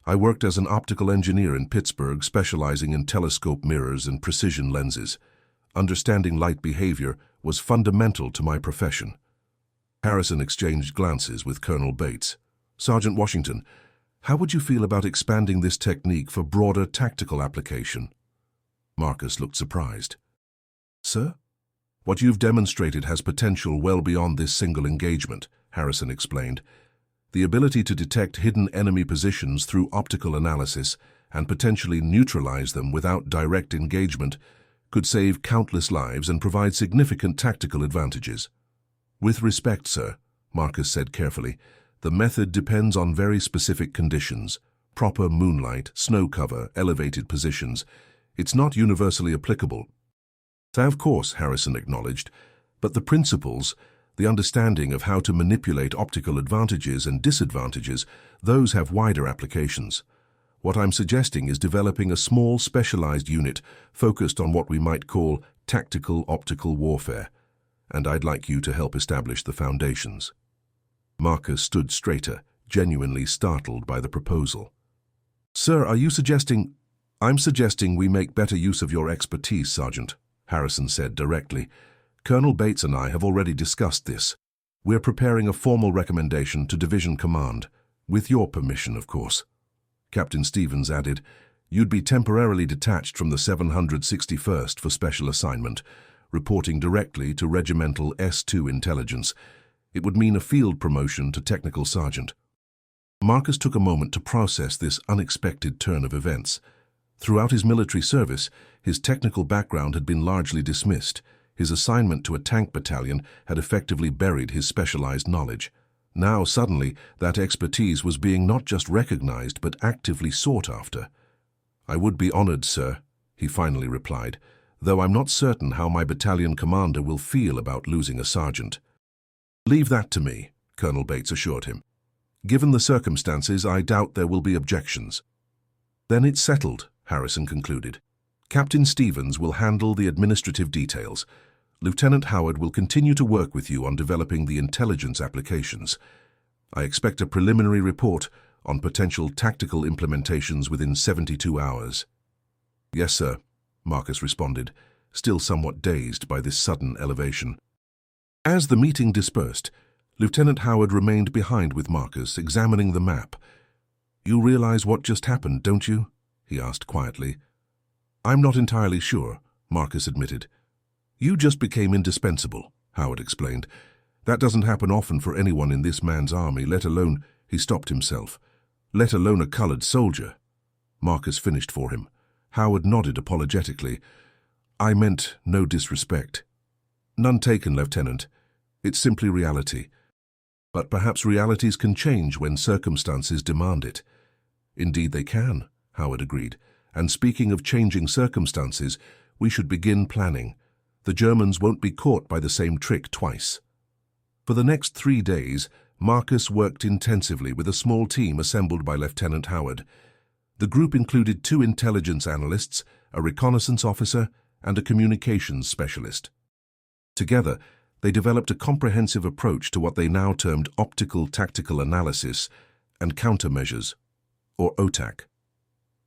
I worked as an optical engineer in Pittsburgh, specializing in telescope mirrors and precision lenses. Understanding light behavior was fundamental to my profession." Harrison exchanged glances with Colonel Bates. "Sergeant Washington, how would you feel about expanding this technique for broader tactical application?" Marcus looked surprised. "Sir? What you've demonstrated has potential well beyond this single engagement," Harrison explained. "The ability to detect hidden enemy positions through optical analysis and potentially neutralize them without direct engagement could save countless lives and provide significant tactical advantages." "With respect, sir," Marcus said carefully, "the method depends on very specific conditions, proper moonlight, snow cover, elevated positions. It's not universally applicable." "Of course," Harrison acknowledged, But the principles, the understanding of how to manipulate optical advantages and disadvantages, those have wider applications. What I'm suggesting is developing a small specialized unit focused on what we might call tactical optical warfare, and I'd like you to help establish the foundations. Marcus stood straighter, genuinely startled by the proposal. Sir, are you suggesting— I'm suggesting we make better use of your expertise, Sergeant, Harrison said directly. Colonel Bates and I have already discussed this. We're preparing a formal recommendation to Division Command, with your permission, of course. Captain Stevens added, You'd be temporarily detached from the 761st for special assignment, reporting directly to Regimental S2 Intelligence. It would mean a field promotion to Technical Sergeant. Marcus took a moment to process this unexpected turn of events. Throughout his military service, his technical background had been largely dismissed. His assignment to a tank battalion had effectively buried his specialized knowledge. Now, suddenly, that expertise was being not just recognized, but actively sought after. I would be honored, sir, he finally replied, though I'm not certain how my battalion commander will feel about losing a sergeant. Leave that to me, Colonel Bates assured him. Given the circumstances, I doubt there will be objections. Then it's settled, Harrison concluded. Captain Stevens will handle the administrative details. Lieutenant Howard will continue to work with you on developing the intelligence applications. I expect a preliminary report on potential tactical implementations within 72 hours. Yes, sir, Marcus responded, still somewhat dazed by this sudden elevation. As the meeting dispersed, Lieutenant Howard remained behind with Marcus, examining the map. You realize what just happened, don't you? He asked quietly. I'm not entirely sure, Marcus admitted. You just became indispensable, Howard explained. That doesn't happen often for anyone in this man's army, let alone— he stopped himself. Let alone a colored soldier. Marcus finished for him. Howard nodded apologetically. I meant no disrespect. None taken, Lieutenant. It's simply reality. But perhaps realities can change when circumstances demand it. Indeed they can, Howard agreed. And speaking of changing circumstances, we should begin planning. The Germans won't be caught by the same trick twice. For the next 3 days, Marcus worked intensively with a small team assembled by Lieutenant Howard. The group included 2 intelligence analysts, a reconnaissance officer, and a communications specialist. Together, they developed a comprehensive approach to what they now termed optical tactical analysis and countermeasures, or OTAC.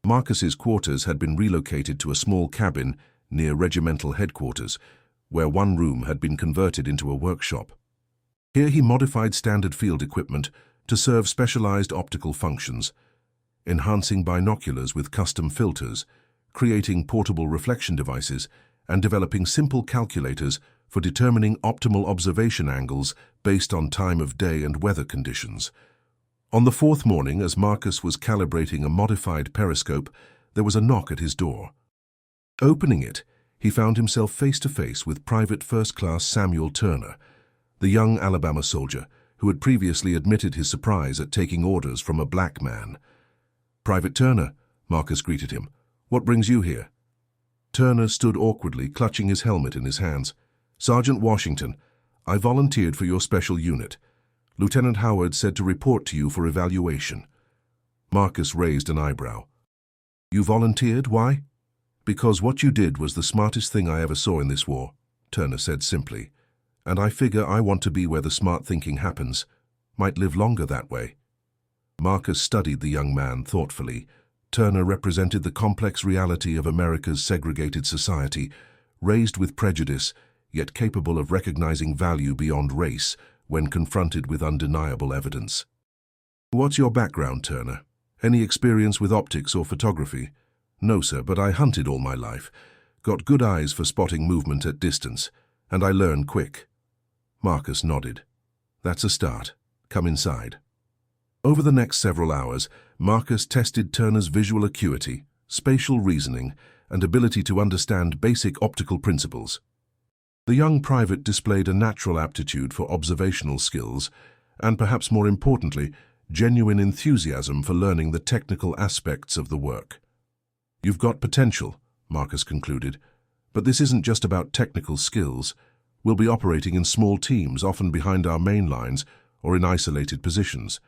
Marcus's quarters had been relocated to a small cabin near regimental headquarters, where one room had been converted into a workshop. Here he modified standard field equipment to serve specialized optical functions, enhancing binoculars with custom filters, creating portable reflection devices, and developing simple calculators for determining optimal observation angles based on time of day and weather conditions. On the 4th morning, as Marcus was calibrating a modified periscope, there was a knock at his door. Opening it, he found himself face to face with Private First Class Samuel Turner, the young Alabama soldier who had previously admitted his surprise at taking orders from a black man. Private Turner, Marcus greeted him. What brings you here? Turner stood awkwardly, clutching his helmet in his hands. Sergeant Washington, I volunteered for your special unit. Lieutenant Howard said to report to you for evaluation. Marcus raised an eyebrow. You volunteered? Why? Because what you did was the smartest thing I ever saw in this war, Turner said simply. And I figure I want to be where the smart thinking happens. Might live longer that way. Marcus studied the young man thoughtfully. Turner represented the complex reality of America's segregated society, raised with prejudice, yet capable of recognizing value beyond race when confronted with undeniable evidence. What's your background, Turner? Any experience with optics or photography? No, sir, but I hunted all my life. Got good eyes for spotting movement at distance, and I learn quick. Marcus nodded. That's a start. Come inside. Over the next several hours, Marcus tested Turner's visual acuity, spatial reasoning, and ability to understand basic optical principles. The young private displayed a natural aptitude for observational skills, and perhaps more importantly, genuine enthusiasm for learning the technical aspects of the work. You've got potential, Marcus concluded, but this isn't just about technical skills. We'll be operating in small teams, often behind our main lines or in isolated positions.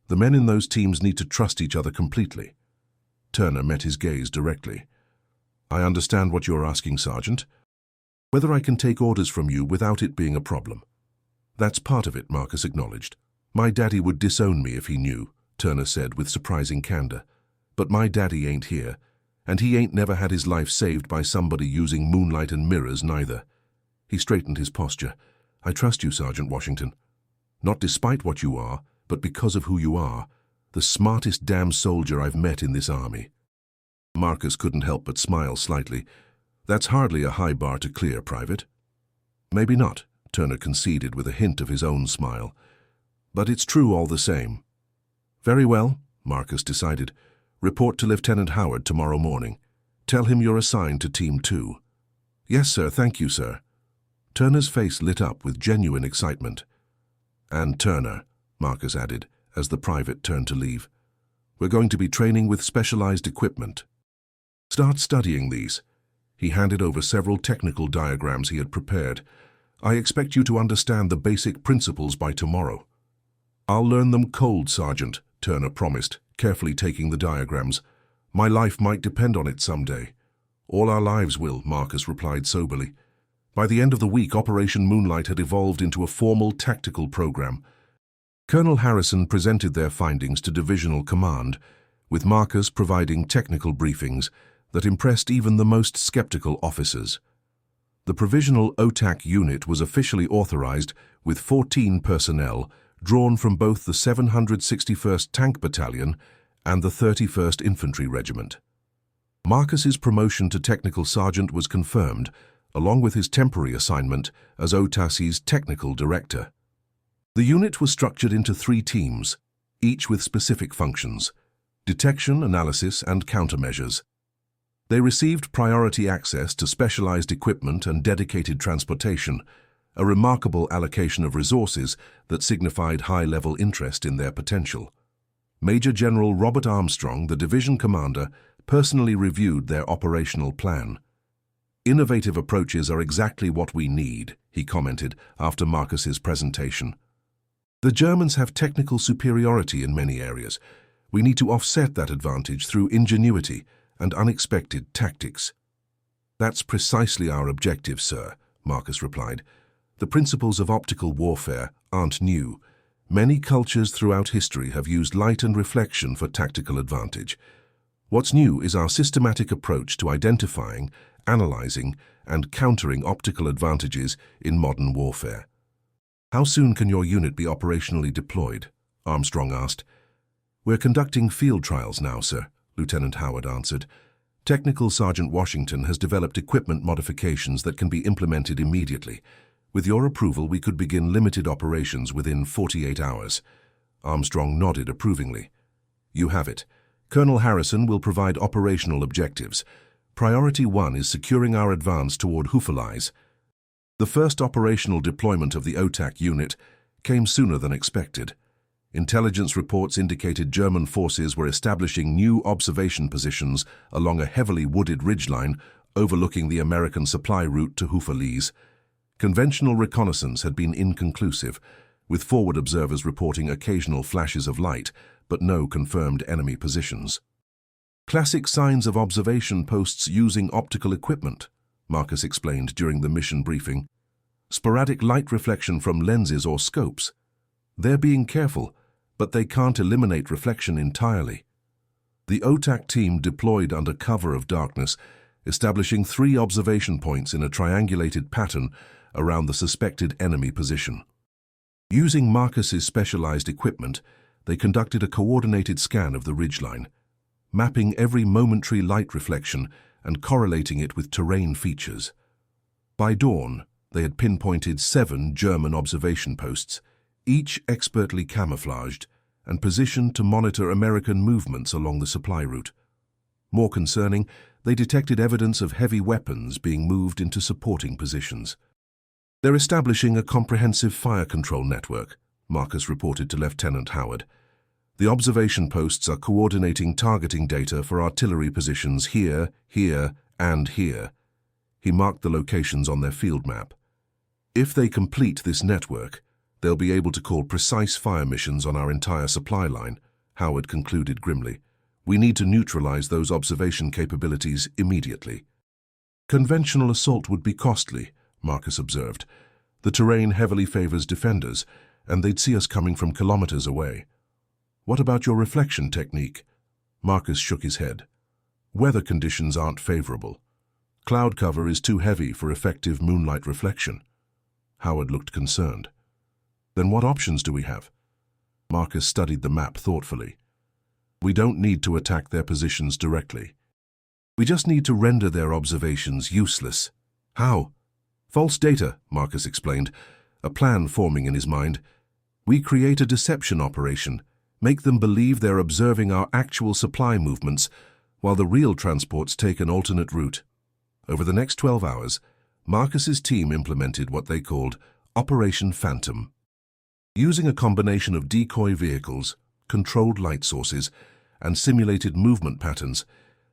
The men in those teams need to trust each other completely. Turner met his gaze directly. I understand what you're asking, Sergeant. Whether I can take orders from you without it being a problem. That's part of it, Marcus acknowledged. My daddy would disown me if he knew, Turner said with surprising candor. But my daddy ain't here, and he ain't never had his life saved by somebody using moonlight and mirrors neither. He straightened his posture. I trust you, Sergeant Washington. Not despite what you are, but because of who you are, the smartest damn soldier I've met in this army. Marcus couldn't help but smile slightly. That's hardly a high bar to clear, Private. Maybe not, Turner conceded with a hint of his own smile. But it's true all the same. Very well, Marcus decided. Report to Lieutenant Howard tomorrow morning. Tell him you're assigned to Team 2. Yes, sir, thank you, sir. Turner's face lit up with genuine excitement. And Turner, Marcus added, as the private turned to leave. We're going to be training with specialized equipment. Start studying these. He handed over several technical diagrams he had prepared. I expect you to understand the basic principles by tomorrow. I'll learn them cold, Sergeant, Turner promised, carefully taking the diagrams. My life might depend on it someday. All our lives will, Marcus replied soberly. By the end of the week, Operation Moonlight had evolved into a formal tactical program. Colonel Harrison presented their findings to Divisional Command, with Marcus providing technical briefings that impressed even the most skeptical officers. The Provisional OTAC unit was officially authorized with 14 personnel drawn from both the 761st Tank Battalion and the 31st Infantry Regiment. Marcus's promotion to Technical Sergeant was confirmed, along with his temporary assignment as OTAC's Technical Director. The unit was structured into 3 teams, each with specific functions: detection, analysis, and countermeasures. They received priority access to specialized equipment and dedicated transportation, a remarkable allocation of resources that signified high-level interest in their potential. Major General Robert Armstrong, the division commander, personally reviewed their operational plan. Innovative approaches are exactly what we need, he commented after Marcus's presentation. The Germans have technical superiority in many areas. We need to offset that advantage through ingenuity and unexpected tactics. That's precisely our objective, sir, Marcus replied. The principles of optical warfare aren't new. Many cultures throughout history have used light and reflection for tactical advantage. What's new is our systematic approach to identifying, analyzing, and countering optical advantages in modern warfare. How soon can your unit be operationally deployed? Armstrong asked. We're conducting field trials now, sir, Lieutenant Howard answered. Technical Sergeant Washington has developed equipment modifications that can be implemented immediately. With your approval, we could begin limited operations within 48 hours. Armstrong nodded approvingly. You have it. Colonel Harrison will provide operational objectives. Priority 1 is securing our advance toward Hufvudstaden. The first operational deployment of the OTAC unit came sooner than expected. Intelligence reports indicated German forces were establishing new observation positions along a heavily wooded ridgeline overlooking the American supply route to Hufvudstaden. Conventional reconnaissance had been inconclusive, with forward observers reporting occasional flashes of light, but no confirmed enemy positions. Classic signs of observation posts using optical equipment, Marcus explained during the mission briefing. Sporadic light reflection from lenses or scopes. They're being careful, but they can't eliminate reflection entirely. The OTAC team deployed under cover of darkness, establishing 3 observation points in a triangulated pattern around the suspected enemy position. Using Marcus's specialized equipment, they conducted a coordinated scan of the ridgeline, mapping every momentary light reflection and correlating it with terrain features. By dawn, they had pinpointed 7 German observation posts, each expertly camouflaged and positioned to monitor American movements along the supply route. More concerning, they detected evidence of heavy weapons being moved into supporting positions. They're establishing a comprehensive fire control network, Marcus reported to Lieutenant Howard. The observation posts are coordinating targeting data for artillery positions here, here, and here. He marked the locations on their field map. If they complete this network, they'll be able to call precise fire missions on our entire supply line, Howard concluded grimly. We need to neutralize those observation capabilities immediately. Conventional assault would be costly, Marcus observed. The terrain heavily favors defenders, and they'd see us coming from kilometers away. What about your reflection technique? Marcus shook his head. Weather conditions aren't favorable. Cloud cover is too heavy for effective moonlight reflection. Howard looked concerned. Then what options do we have? Marcus studied the map thoughtfully. We don't need to attack their positions directly. We just need to render their observations useless. How? False data, Marcus explained, a plan forming in his mind. We create a deception operation, make them believe they're observing our actual supply movements, while the real transports take an alternate route. Over the next 12 hours, Marcus's team implemented what they called Operation Phantom. Using a combination of decoy vehicles, controlled light sources, and simulated movement patterns,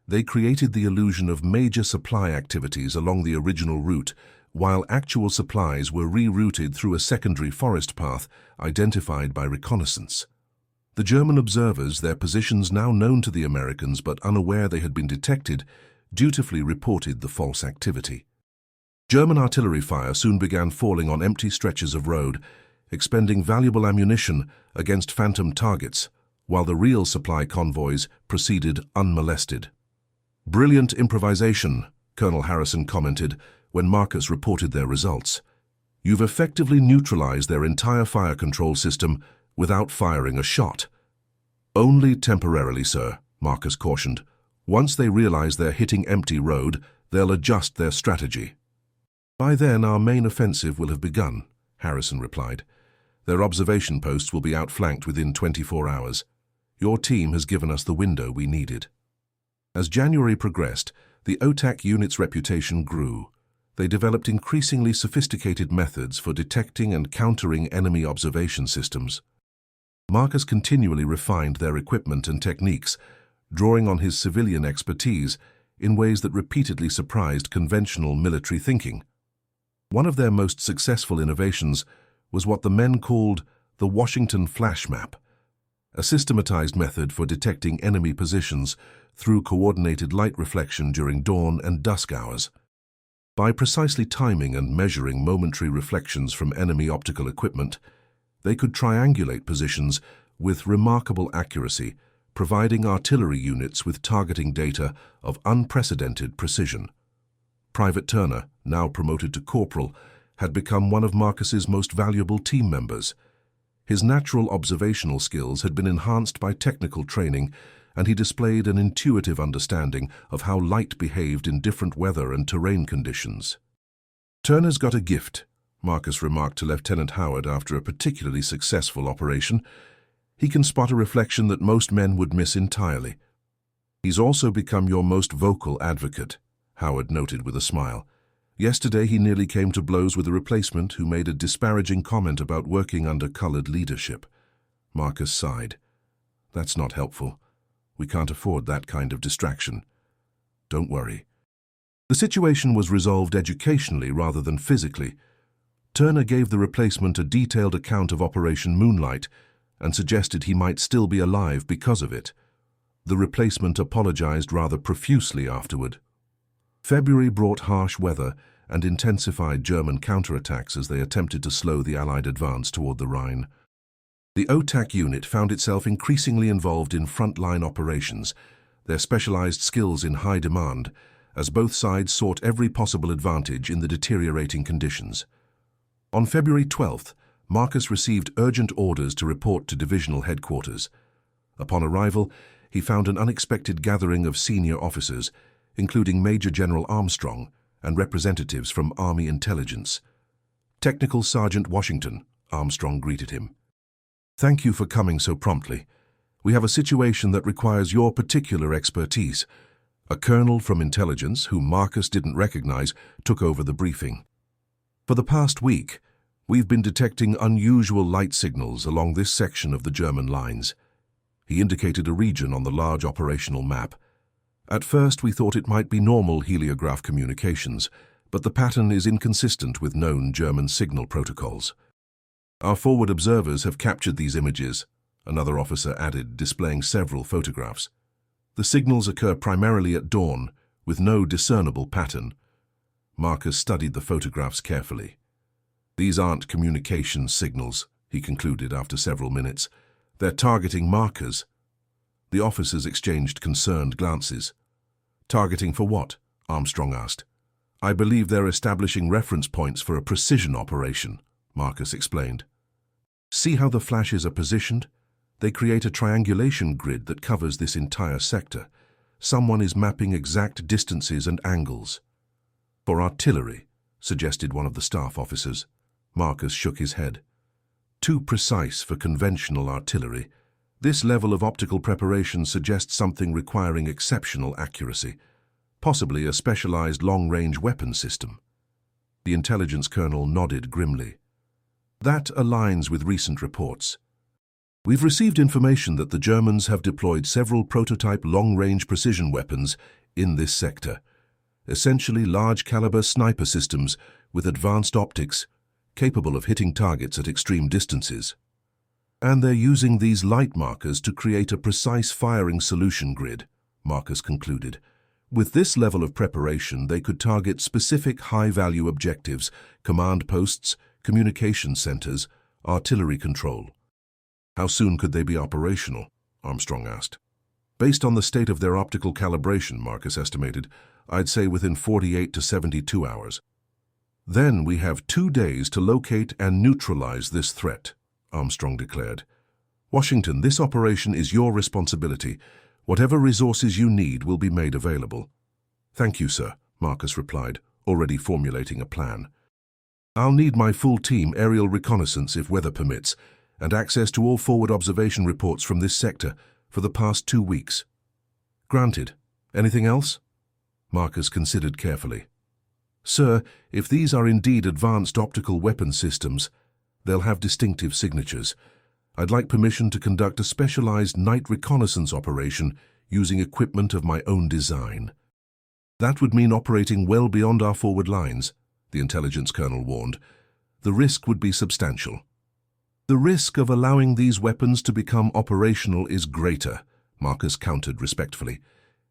they created the illusion of major supply activities along the original route, while actual supplies were rerouted through a secondary forest path identified by reconnaissance. The German observers, their positions now known to the Americans but unaware they had been detected, dutifully reported the false activity. German artillery fire soon began falling on empty stretches of road, expending valuable ammunition against phantom targets, while the real supply convoys proceeded unmolested. Brilliant improvisation, Colonel Harrison commented when Marcus reported their results. You've effectively neutralized their entire fire control system without firing a shot. Only temporarily, sir, Marcus cautioned. Once they realize they're hitting empty road, they'll adjust their strategy. By then, our main offensive will have begun, Harrison replied. Their observation posts will be outflanked within 24 hours. Your team has given us the window we needed. As January progressed, the OTAC unit's reputation grew. They developed increasingly sophisticated methods for detecting and countering enemy observation systems. Marcus continually refined their equipment and techniques, drawing on his civilian expertise in ways that repeatedly surprised conventional military thinking. One of their most successful innovations was what the men called the Washington Flash Map, a systematized method for detecting enemy positions through coordinated light reflection during dawn and dusk hours. By precisely timing and measuring momentary reflections from enemy optical equipment, they could triangulate positions with remarkable accuracy, providing artillery units with targeting data of unprecedented precision. Private Turner, now promoted to corporal, had become one of Marcus's most valuable team members. His natural observational skills had been enhanced by technical training, and he displayed an intuitive understanding of how light behaved in different weather and terrain conditions. Turner's got a gift, Marcus remarked to Lieutenant Howard after a particularly successful operation. He can spot a reflection that most men would miss entirely. He's also become your most vocal advocate, Howard noted with a smile. Yesterday he nearly came to blows with a replacement who made a disparaging comment about working under colored leadership. Marcus sighed. That's not helpful. We can't afford that kind of distraction. Don't worry. The situation was resolved educationally rather than physically. Turner gave the replacement a detailed account of Operation Moonlight and suggested he might still be alive because of it. The replacement apologized rather profusely afterward. February brought harsh weather and intensified German counterattacks as they attempted to slow the Allied advance toward the Rhine. The OTAC unit found itself increasingly involved in front-line operations, their specialized skills in high demand, as both sides sought every possible advantage in the deteriorating conditions. On February 12th, Marcus received urgent orders to report to divisional headquarters. Upon arrival, he found an unexpected gathering of senior officers, including Major General Armstrong and representatives from Army Intelligence. Technical Sergeant Washington, Armstrong greeted him. Thank you for coming so promptly. We have a situation that requires your particular expertise. A colonel from intelligence, whom Marcus didn't recognize, took over the briefing. For the past week, we've been detecting unusual light signals along this section of the German lines. He indicated a region on the large operational map. At first, we thought it might be normal heliograph communications, but the pattern is inconsistent with known German signal protocols. Our forward observers have captured these images, another officer added, displaying several photographs. The signals occur primarily at dawn, with no discernible pattern. Marcus studied the photographs carefully. These aren't communication signals, he concluded after several minutes. They're targeting markers. The officers exchanged concerned glances. Targeting for what? Armstrong asked. I believe they're establishing reference points for a precision operation, Marcus explained. See how the flashes are positioned? They create a triangulation grid that covers this entire sector. Someone is mapping exact distances and angles. For artillery, suggested one of the staff officers. Marcus shook his head. Too precise for conventional artillery. This level of optical preparation suggests something requiring exceptional accuracy, possibly a specialized long-range weapon system. The intelligence colonel nodded grimly. That aligns with recent reports. We've received information that the Germans have deployed several prototype long-range precision weapons in this sector, essentially large-caliber sniper systems with advanced optics capable of hitting targets at extreme distances. And they're using these light markers to create a precise firing solution grid, Marcus concluded. With this level of preparation, they could target specific high-value objectives, command posts, communication centers, artillery control. How soon could they be operational? Armstrong asked. Based on the state of their optical calibration, Marcus estimated, I'd say within 48 to 72 hours. Then we have 2 days to locate and neutralize this threat, Armstrong declared. Washington, this operation is your responsibility. Whatever resources you need will be made available. Thank you, sir, Marcus replied, already formulating a plan. I'll need my full team aerial reconnaissance if weather permits, and access to all forward observation reports from this sector for the past 2 weeks. Granted. Anything else? Marcus considered carefully. Sir, if these are indeed advanced optical weapon systems, they'll have distinctive signatures. I'd like permission to conduct a specialized night reconnaissance operation using equipment of my own design. That would mean operating well beyond our forward lines, the intelligence colonel warned. The risk would be substantial. The risk of allowing these weapons to become operational is greater, Marcus countered respectfully.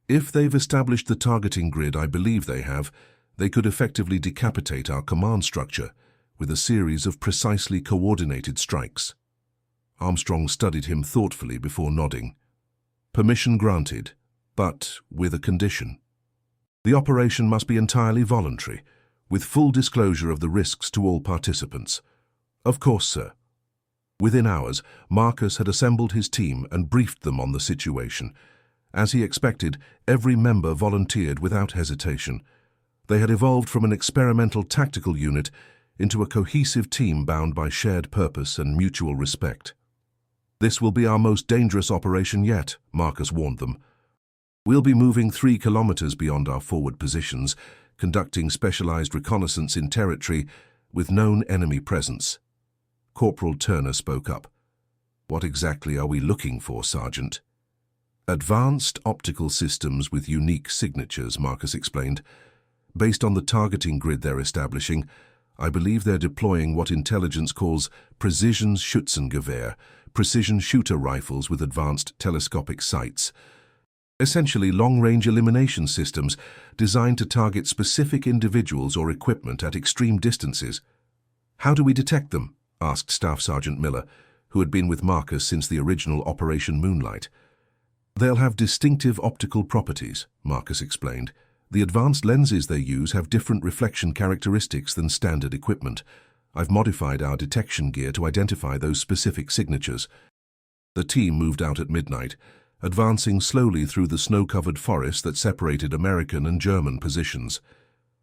If they've established the targeting grid I believe they have, they could effectively decapitate our command structure with a series of precisely coordinated strikes. Armstrong studied him thoughtfully before nodding. Permission granted, but with a condition. The operation must be entirely voluntary, with full disclosure of the risks to all participants. Of course, sir. Within hours, Marcus had assembled his team and briefed them on the situation. As he expected, every member volunteered without hesitation. They had evolved from an experimental tactical unit into a cohesive team bound by shared purpose and mutual respect. This will be our most dangerous operation yet, Marcus warned them. We'll be moving 3 kilometers beyond our forward positions, conducting specialized reconnaissance in territory with known enemy presence. Corporal Turner spoke up. What exactly are we looking for, Sergeant? Advanced optical systems with unique signatures, Marcus explained. Based on the targeting grid they're establishing, I believe they're deploying what intelligence calls precision Schützengewehr, precision shooter rifles with advanced telescopic sights. Essentially long-range elimination systems designed to target specific individuals or equipment at extreme distances. How do we detect them? Asked Staff Sergeant Miller, who had been with Marcus since the original Operation Moonlight. They'll have distinctive optical properties, Marcus explained. The advanced lenses they use have different reflection characteristics than standard equipment. I've modified our detection gear to identify those specific signatures. The team moved out at midnight, advancing slowly through the snow-covered forest that separated American and German positions.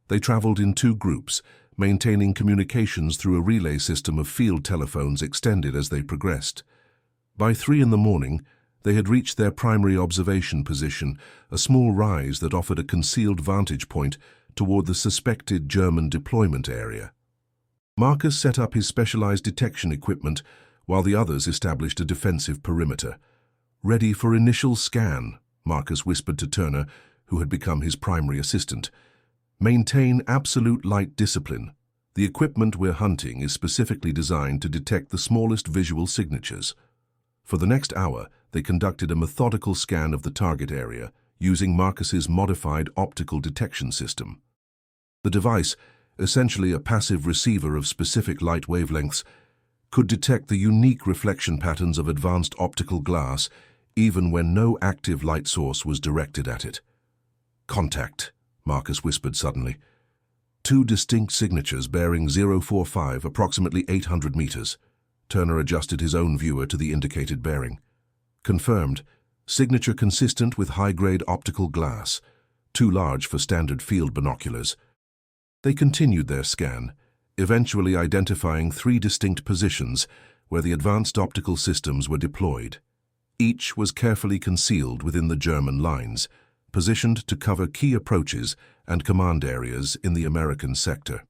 They traveled in 2 groups, maintaining communications through a relay system of field telephones extended as they progressed. By 3 in the morning, they had reached their primary observation position, a small rise that offered a concealed vantage point toward the suspected German deployment area. Marcus set up his specialized detection equipment while the others established a defensive perimeter. Ready for initial scan, Marcus whispered to Turner, who had become his primary assistant. Maintain absolute light discipline. The equipment we're hunting is specifically designed to detect the smallest visual signatures. For the next hour, they conducted a methodical scan of the target area using Marcus's modified optical detection system. The device, essentially a passive receiver of specific light wavelengths, could detect the unique reflection patterns of advanced optical glass even when no active light source was directed at it. "Contact," Marcus whispered suddenly. Two distinct signatures bearing 045, approximately 800 meters. Turner adjusted his own viewer to the indicated bearing. Confirmed. Signature consistent with high-grade optical glass, too large for standard field binoculars. They continued their scan, eventually identifying three distinct positions where the advanced optical systems were deployed. Each was carefully concealed within the German lines, positioned to cover key approaches and command areas in the American sector.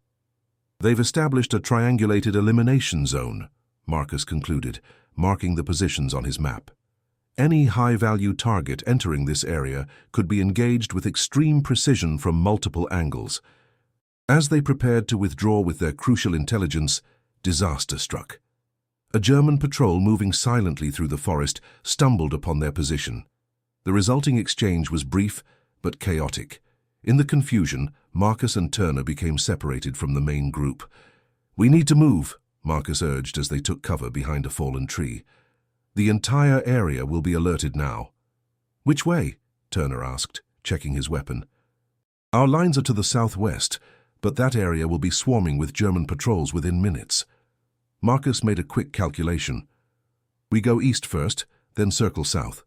"They've established a triangulated elimination zone," Marcus concluded, marking the positions on his map. Any high-value target entering this area could be engaged with extreme precision from multiple angles. As they prepared to withdraw with their crucial intelligence, disaster struck. A German patrol moving silently through the forest stumbled upon their position. The resulting exchange was brief but chaotic. In the confusion, Marcus and Turner became separated from the main group. "We need to move," Marcus urged as they took cover behind a fallen tree. "The entire area will be alerted now." "Which way?" Turner asked, checking his weapon. "Our lines are to the southwest, but that area will be swarming with German patrols within minutes." Marcus made a quick calculation. "We go east first, then circle south.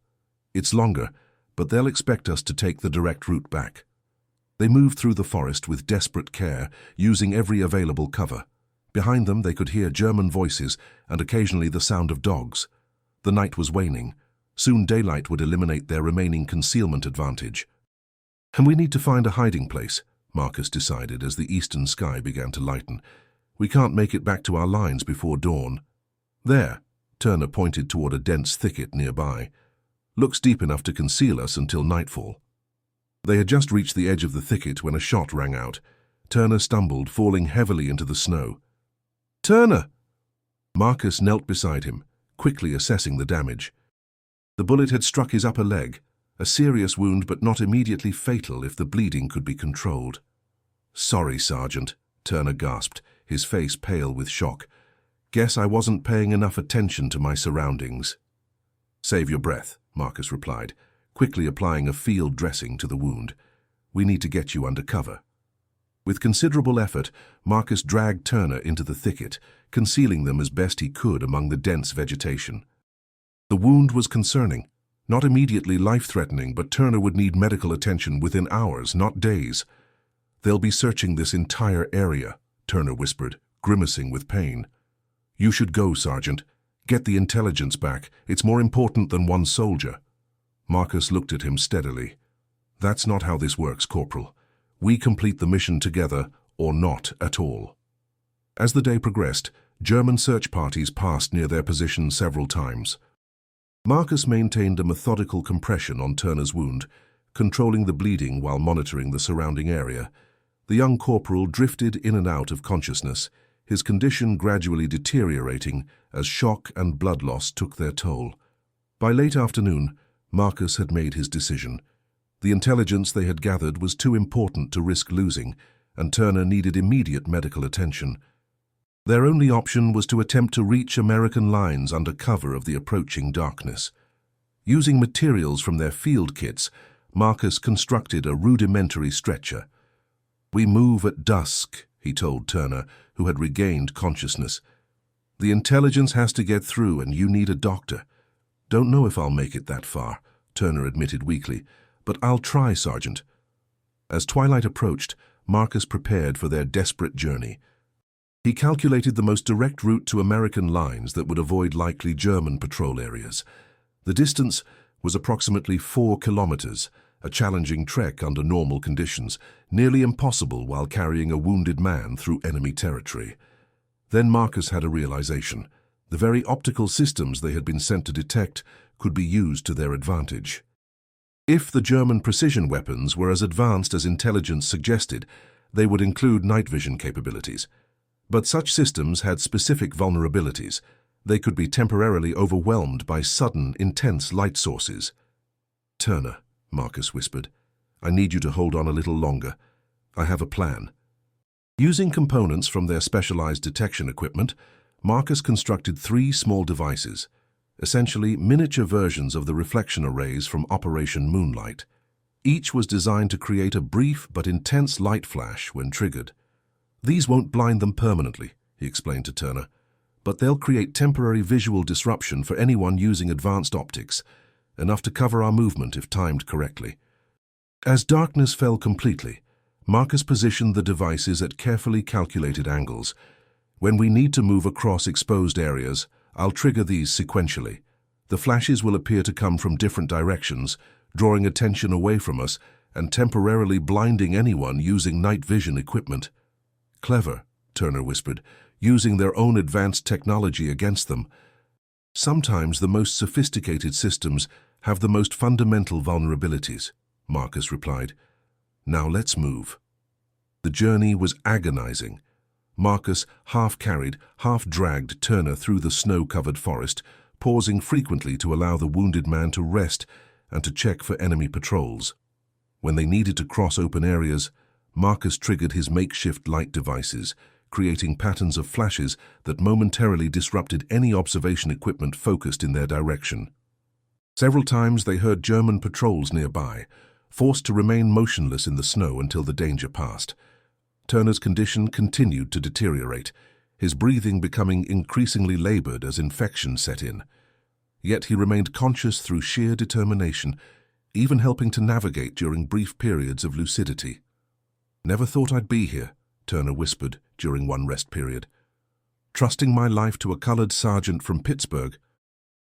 It's longer, but they'll expect us to take the direct route back." They moved through the forest with desperate care, using every available cover. Behind them they could hear German voices and occasionally the sound of dogs. The night was waning. Soon daylight would eliminate their remaining concealment advantage. "And we need to find a hiding place," Marcus decided as the eastern sky began to lighten. "We can't make it back to our lines before dawn." "There," Turner pointed toward a dense thicket nearby. "Looks deep enough to conceal us until nightfall." They had just reached the edge of the thicket when a shot rang out. Turner stumbled, falling heavily into the snow. "Turner!" Marcus knelt beside him, quickly assessing the damage. The bullet had struck his upper leg, a serious wound but not immediately fatal if the bleeding could be controlled. "Sorry, Sergeant," Turner gasped, his face pale with shock. "Guess I wasn't paying enough attention to my surroundings." "Save your breath," Marcus replied, quickly applying a field dressing to the wound. "We need to get you under cover." With considerable effort, Marcus dragged Turner into the thicket, concealing them as best he could among the dense vegetation. The wound was concerning, not immediately life-threatening, but Turner would need medical attention within hours, not days. "They'll be searching this entire area," Turner whispered, grimacing with pain. "You should go, Sergeant. Get the intelligence back. It's more important than one soldier." Marcus looked at him steadily. "That's not how this works, Corporal. We complete the mission together, or not at all." As the day progressed, German search parties passed near their position several times. Marcus maintained a methodical compression on Turner's wound, controlling the bleeding while monitoring the surrounding area. The young corporal drifted in and out of consciousness, his condition gradually deteriorating as shock and blood loss took their toll. By late afternoon, Marcus had made his decision. The intelligence they had gathered was too important to risk losing, and Turner needed immediate medical attention. Their only option was to attempt to reach American lines under cover of the approaching darkness. Using materials from their field kits, Marcus constructed a rudimentary stretcher. "We move at dusk," he told Turner, who had regained consciousness. "The intelligence has to get through, and you need a doctor." "Don't know if I'll make it that far," Turner admitted weakly, "but I'll try, Sergeant." As twilight approached, Marcus prepared for their desperate journey. He calculated the most direct route to American lines that would avoid likely German patrol areas. The distance was approximately 4 kilometers, a challenging trek under normal conditions, nearly impossible while carrying a wounded man through enemy territory. Then Marcus had a realization. The very optical systems they had been sent to detect could be used to their advantage. If the German precision weapons were as advanced as intelligence suggested, they would include night vision capabilities. But such systems had specific vulnerabilities. They could be temporarily overwhelmed by sudden, intense light sources. "Turner," Marcus whispered, "I need you to hold on a little longer. I have a plan." Using components from their specialized detection equipment, Marcus constructed 3 small devices, essentially miniature versions of the reflection arrays from Operation Moonlight. Each was designed to create a brief but intense light flash when triggered. "These won't blind them permanently," he explained to Turner, "but they'll create temporary visual disruption for anyone using advanced optics, enough to cover our movement if timed correctly." As darkness fell completely, Marcus positioned the devices at carefully calculated angles. "When we need to move across exposed areas, I'll trigger these sequentially. The flashes will appear to come from different directions, drawing attention away from us and temporarily blinding anyone using night vision equipment." "Clever," Turner whispered, "using their own advanced technology against them." "Sometimes the most sophisticated systems have the most fundamental vulnerabilities," Marcus replied. "Now let's move." The journey was agonizing. Marcus half-carried, half-dragged Turner through the snow-covered forest, pausing frequently to allow the wounded man to rest and to check for enemy patrols. When they needed to cross open areas, Marcus triggered his makeshift light devices, creating patterns of flashes that momentarily disrupted any observation equipment focused in their direction. Several times they heard German patrols nearby, forced to remain motionless in the snow until the danger passed. Turner's condition continued to deteriorate, his breathing becoming increasingly labored as infection set in. Yet he remained conscious through sheer determination, even helping to navigate during brief periods of lucidity. "Never thought I'd be here," Turner whispered during one rest period. "Trusting my life to a colored sergeant from Pittsburgh.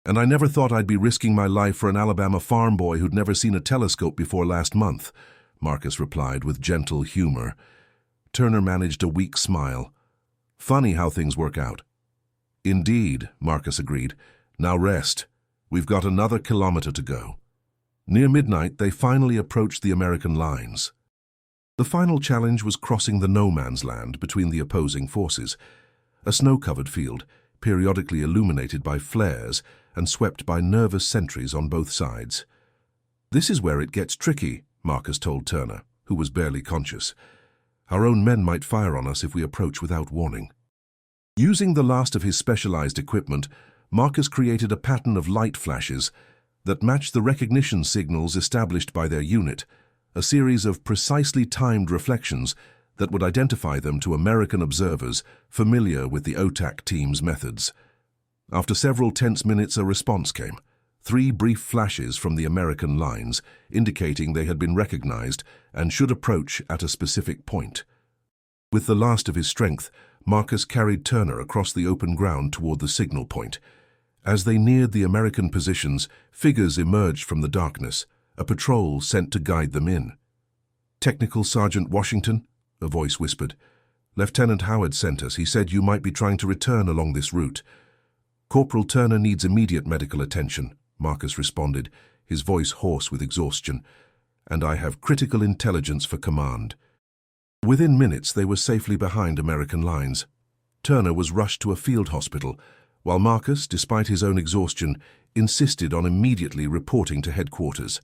And I never thought I'd be risking my life for an Alabama farm boy who'd never seen a telescope before last month," Marcus replied with gentle humor. Turner managed a weak smile. "Funny how things work out." "Indeed," Marcus agreed. "Now rest. We've got another kilometer to go." Near midnight, they finally approached the American lines. The final challenge was crossing the no-man's land between the opposing forces, a snow-covered field, periodically illuminated by flares and swept by nervous sentries on both sides. "This is where it gets tricky," Marcus told Turner, who was barely conscious. "Our own men might fire on us if we approach without warning." Using the last of his specialized equipment, Marcus created a pattern of light flashes that matched the recognition signals established by their unit, a series of precisely timed reflections that would identify them to American observers familiar with the OTAC team's methods. After several tense minutes, a response came. 3 brief flashes from the American lines, indicating they had been recognized and should approach at a specific point. With the last of his strength, Marcus carried Turner across the open ground toward the signal point. As they neared the American positions, figures emerged from the darkness, a patrol sent to guide them in. "Technical Sergeant Washington," a voice whispered. "Lieutenant Howard sent us. He said you might be trying to return along this route." "Corporal Turner needs immediate medical attention," Marcus responded, his voice hoarse with exhaustion. "And I have critical intelligence for command." Within minutes, they were safely behind American lines. Turner was rushed to a field hospital, while Marcus, despite his own exhaustion, insisted on immediately reporting to headquarters.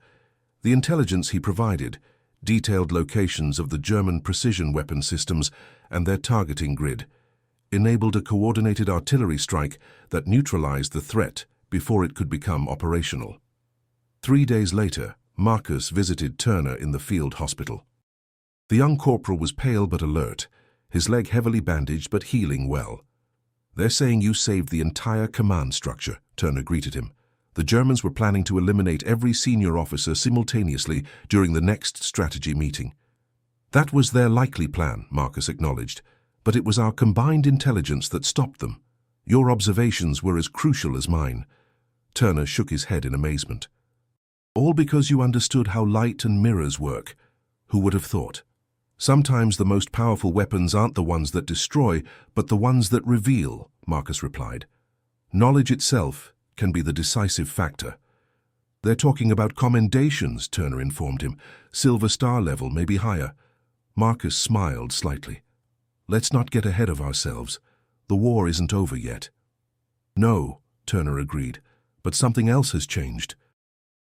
The intelligence he provided, detailed locations of the German precision weapon systems and their targeting grid, enabled a coordinated artillery strike that neutralized the threat before it could become operational. 3 days later, Marcus visited Turner in the field hospital. The young corporal was pale but alert, his leg heavily bandaged but healing well. "They're saying you saved the entire command structure," Turner greeted him. "The Germans were planning to eliminate every senior officer simultaneously during the next strategy meeting." "That was their likely plan," Marcus acknowledged, "but it was our combined intelligence that stopped them. Your observations were as crucial as mine." Turner shook his head in amazement. "All because you understood how light and mirrors work. Who would have thought? Sometimes the most powerful weapons aren't the ones that destroy, but the ones that reveal," Marcus replied. "Knowledge itself can be the decisive factor." They're talking about commendations, Turner informed him. Silver Star level may be higher. Marcus smiled slightly. Let's not get ahead of ourselves. The war isn't over yet. No, Turner agreed, but something else has changed.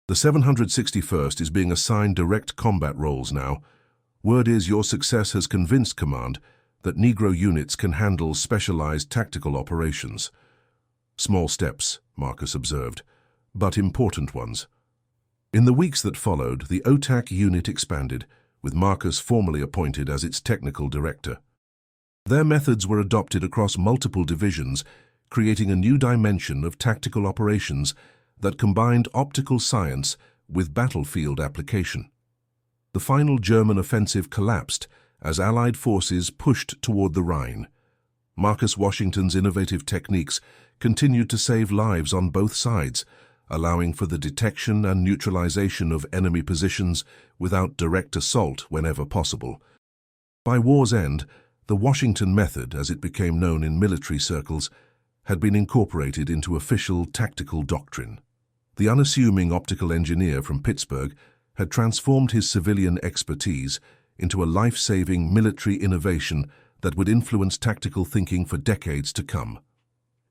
The 761st is being assigned direct combat roles now. Word is your success has convinced Command that Negro units can handle specialized tactical operations. Small steps, Marcus observed, but important ones. In the weeks that followed, the OTAC unit expanded, with Marcus formally appointed as its technical director. Their methods were adopted across multiple divisions, creating a new dimension of tactical operations that combined optical science with battlefield application. The final German offensive collapsed as Allied forces pushed toward the Rhine. Marcus Washington's innovative techniques continued to save lives on both sides, allowing for the detection and neutralization of enemy positions without direct assault whenever possible. By war's end, the Washington method, as it became known in military circles, had been incorporated into official tactical doctrine. The unassuming optical engineer from Pittsburgh had transformed his civilian expertise into a life-saving military innovation that would influence tactical thinking for decades to come.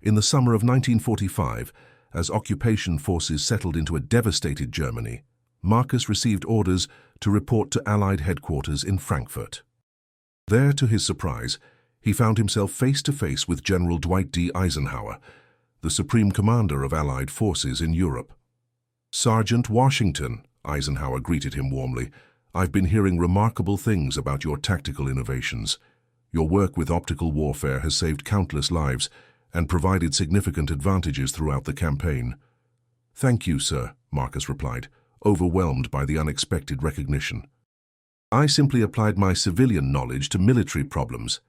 In the summer of 1945, as occupation forces settled into a devastated Germany, Marcus received orders to report to Allied headquarters in Frankfurt. There, to his surprise, he found himself face to face with General Dwight D. Eisenhower, the supreme commander of Allied forces in Europe. "Sergeant Washington," Eisenhower greeted him warmly, "I've been hearing remarkable things about your tactical innovations. Your work with optical warfare has saved countless lives and provided significant advantages throughout the campaign." "Thank you, sir," Marcus replied, overwhelmed by the unexpected recognition. "I simply applied my civilian knowledge to military problems."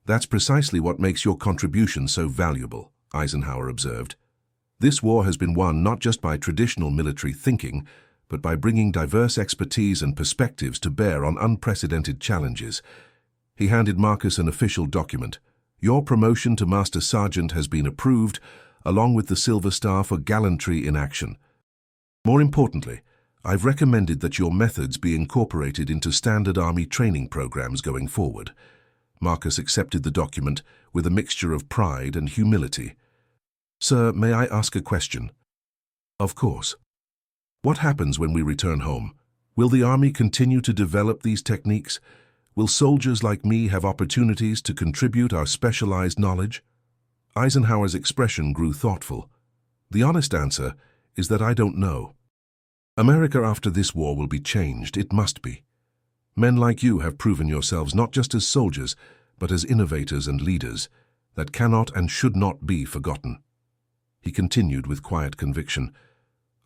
"That's precisely what makes your contribution so valuable," Eisenhower observed. "This war has been won not just by traditional military thinking, but by bringing diverse expertise and perspectives to bear on unprecedented challenges." He handed Marcus an official document. "Your promotion to Master Sergeant has been approved, along with the Silver Star for gallantry in action. More importantly, I've recommended that your methods be incorporated into standard Army training programs going forward." Marcus accepted the document with a mixture of pride and humility. "Sir, may I ask a question?" "Of course." "What happens when we return home? Will the Army continue to develop these techniques? Will soldiers like me have opportunities to contribute our specialized knowledge?" Eisenhower's expression grew thoughtful. "The honest answer is that I don't know. America after this war will be changed. It must be. Men like you have proven yourselves not just as soldiers, but as innovators and leaders that cannot and should not be forgotten." He continued with quiet conviction,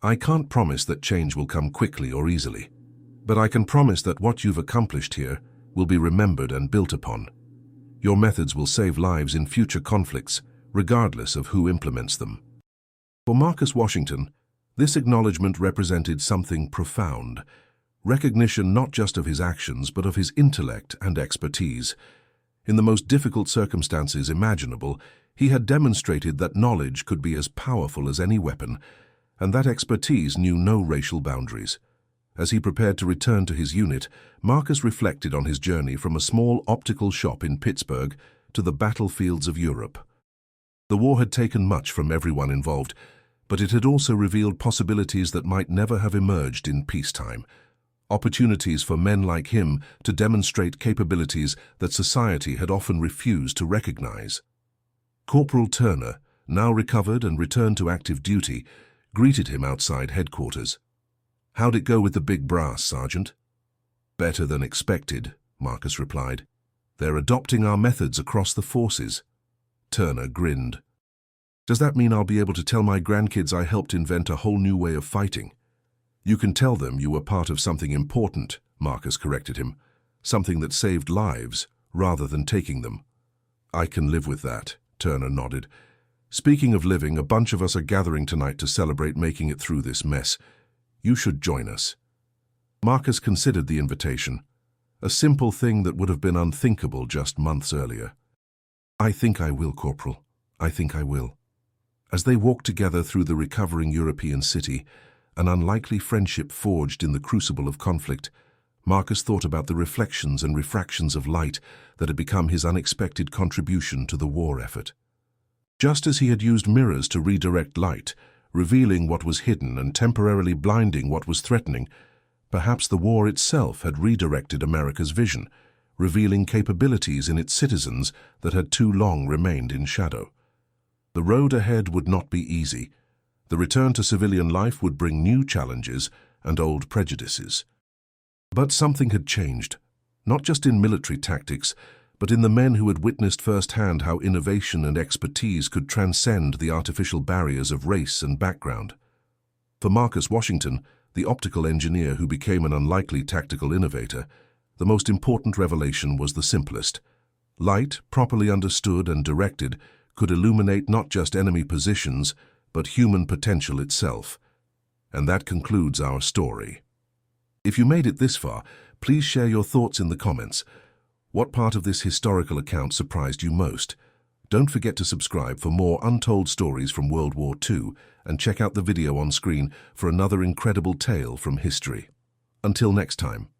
"I can't promise that change will come quickly or easily, but I can promise that what you've accomplished here will be remembered and built upon. Your methods will save lives in future conflicts, regardless of who implements them." For Marcus Washington, this acknowledgement represented something profound. Recognition not just of his actions, but of his intellect and expertise. In the most difficult circumstances imaginable, he had demonstrated that knowledge could be as powerful as any weapon, and that expertise knew no racial boundaries. As he prepared to return to his unit, Marcus reflected on his journey from a small optical shop in Pittsburgh to the battlefields of Europe. The war had taken much from everyone involved, but it had also revealed possibilities that might never have emerged in peacetime. Opportunities for men like him to demonstrate capabilities that society had often refused to recognize. Corporal Turner, now recovered and returned to active duty, greeted him outside headquarters. "How'd it go with the big brass, Sergeant?" "Better than expected," Marcus replied. "They're adopting our methods across the forces." Turner grinned. "Does that mean I'll be able to tell my grandkids I helped invent a whole new way of fighting?" "You can tell them you were part of something important," Marcus corrected him. "Something that saved lives, rather than taking them." "I can live with that," Turner nodded. "Speaking of living, a bunch of us are gathering tonight to celebrate making it through this mess. You should join us." Marcus considered the invitation, a simple thing that would have been unthinkable just months earlier. "I think I will, Corporal. I think I will." As they walked together through the recovering European city, an unlikely friendship forged in the crucible of conflict, Marcus thought about the reflections and refractions of light that had become his unexpected contribution to the war effort. Just as he had used mirrors to redirect light, revealing what was hidden and temporarily blinding what was threatening, perhaps the war itself had redirected America's vision, revealing capabilities in its citizens that had too long remained in shadow. The road ahead would not be easy. The return to civilian life would bring new challenges and old prejudices. But something had changed, not just in military tactics, but in the men who had witnessed firsthand how innovation and expertise could transcend the artificial barriers of race and background. For Marcus Washington, the optical engineer who became an unlikely tactical innovator, the most important revelation was the simplest. Light, properly understood and directed, could illuminate not just enemy positions, but human potential itself. And that concludes our story. If you made it this far, please share your thoughts in the comments. What part of this historical account surprised you most? Don't forget to subscribe for more untold stories from World War II and check out the video on screen for another incredible tale from history. Until next time.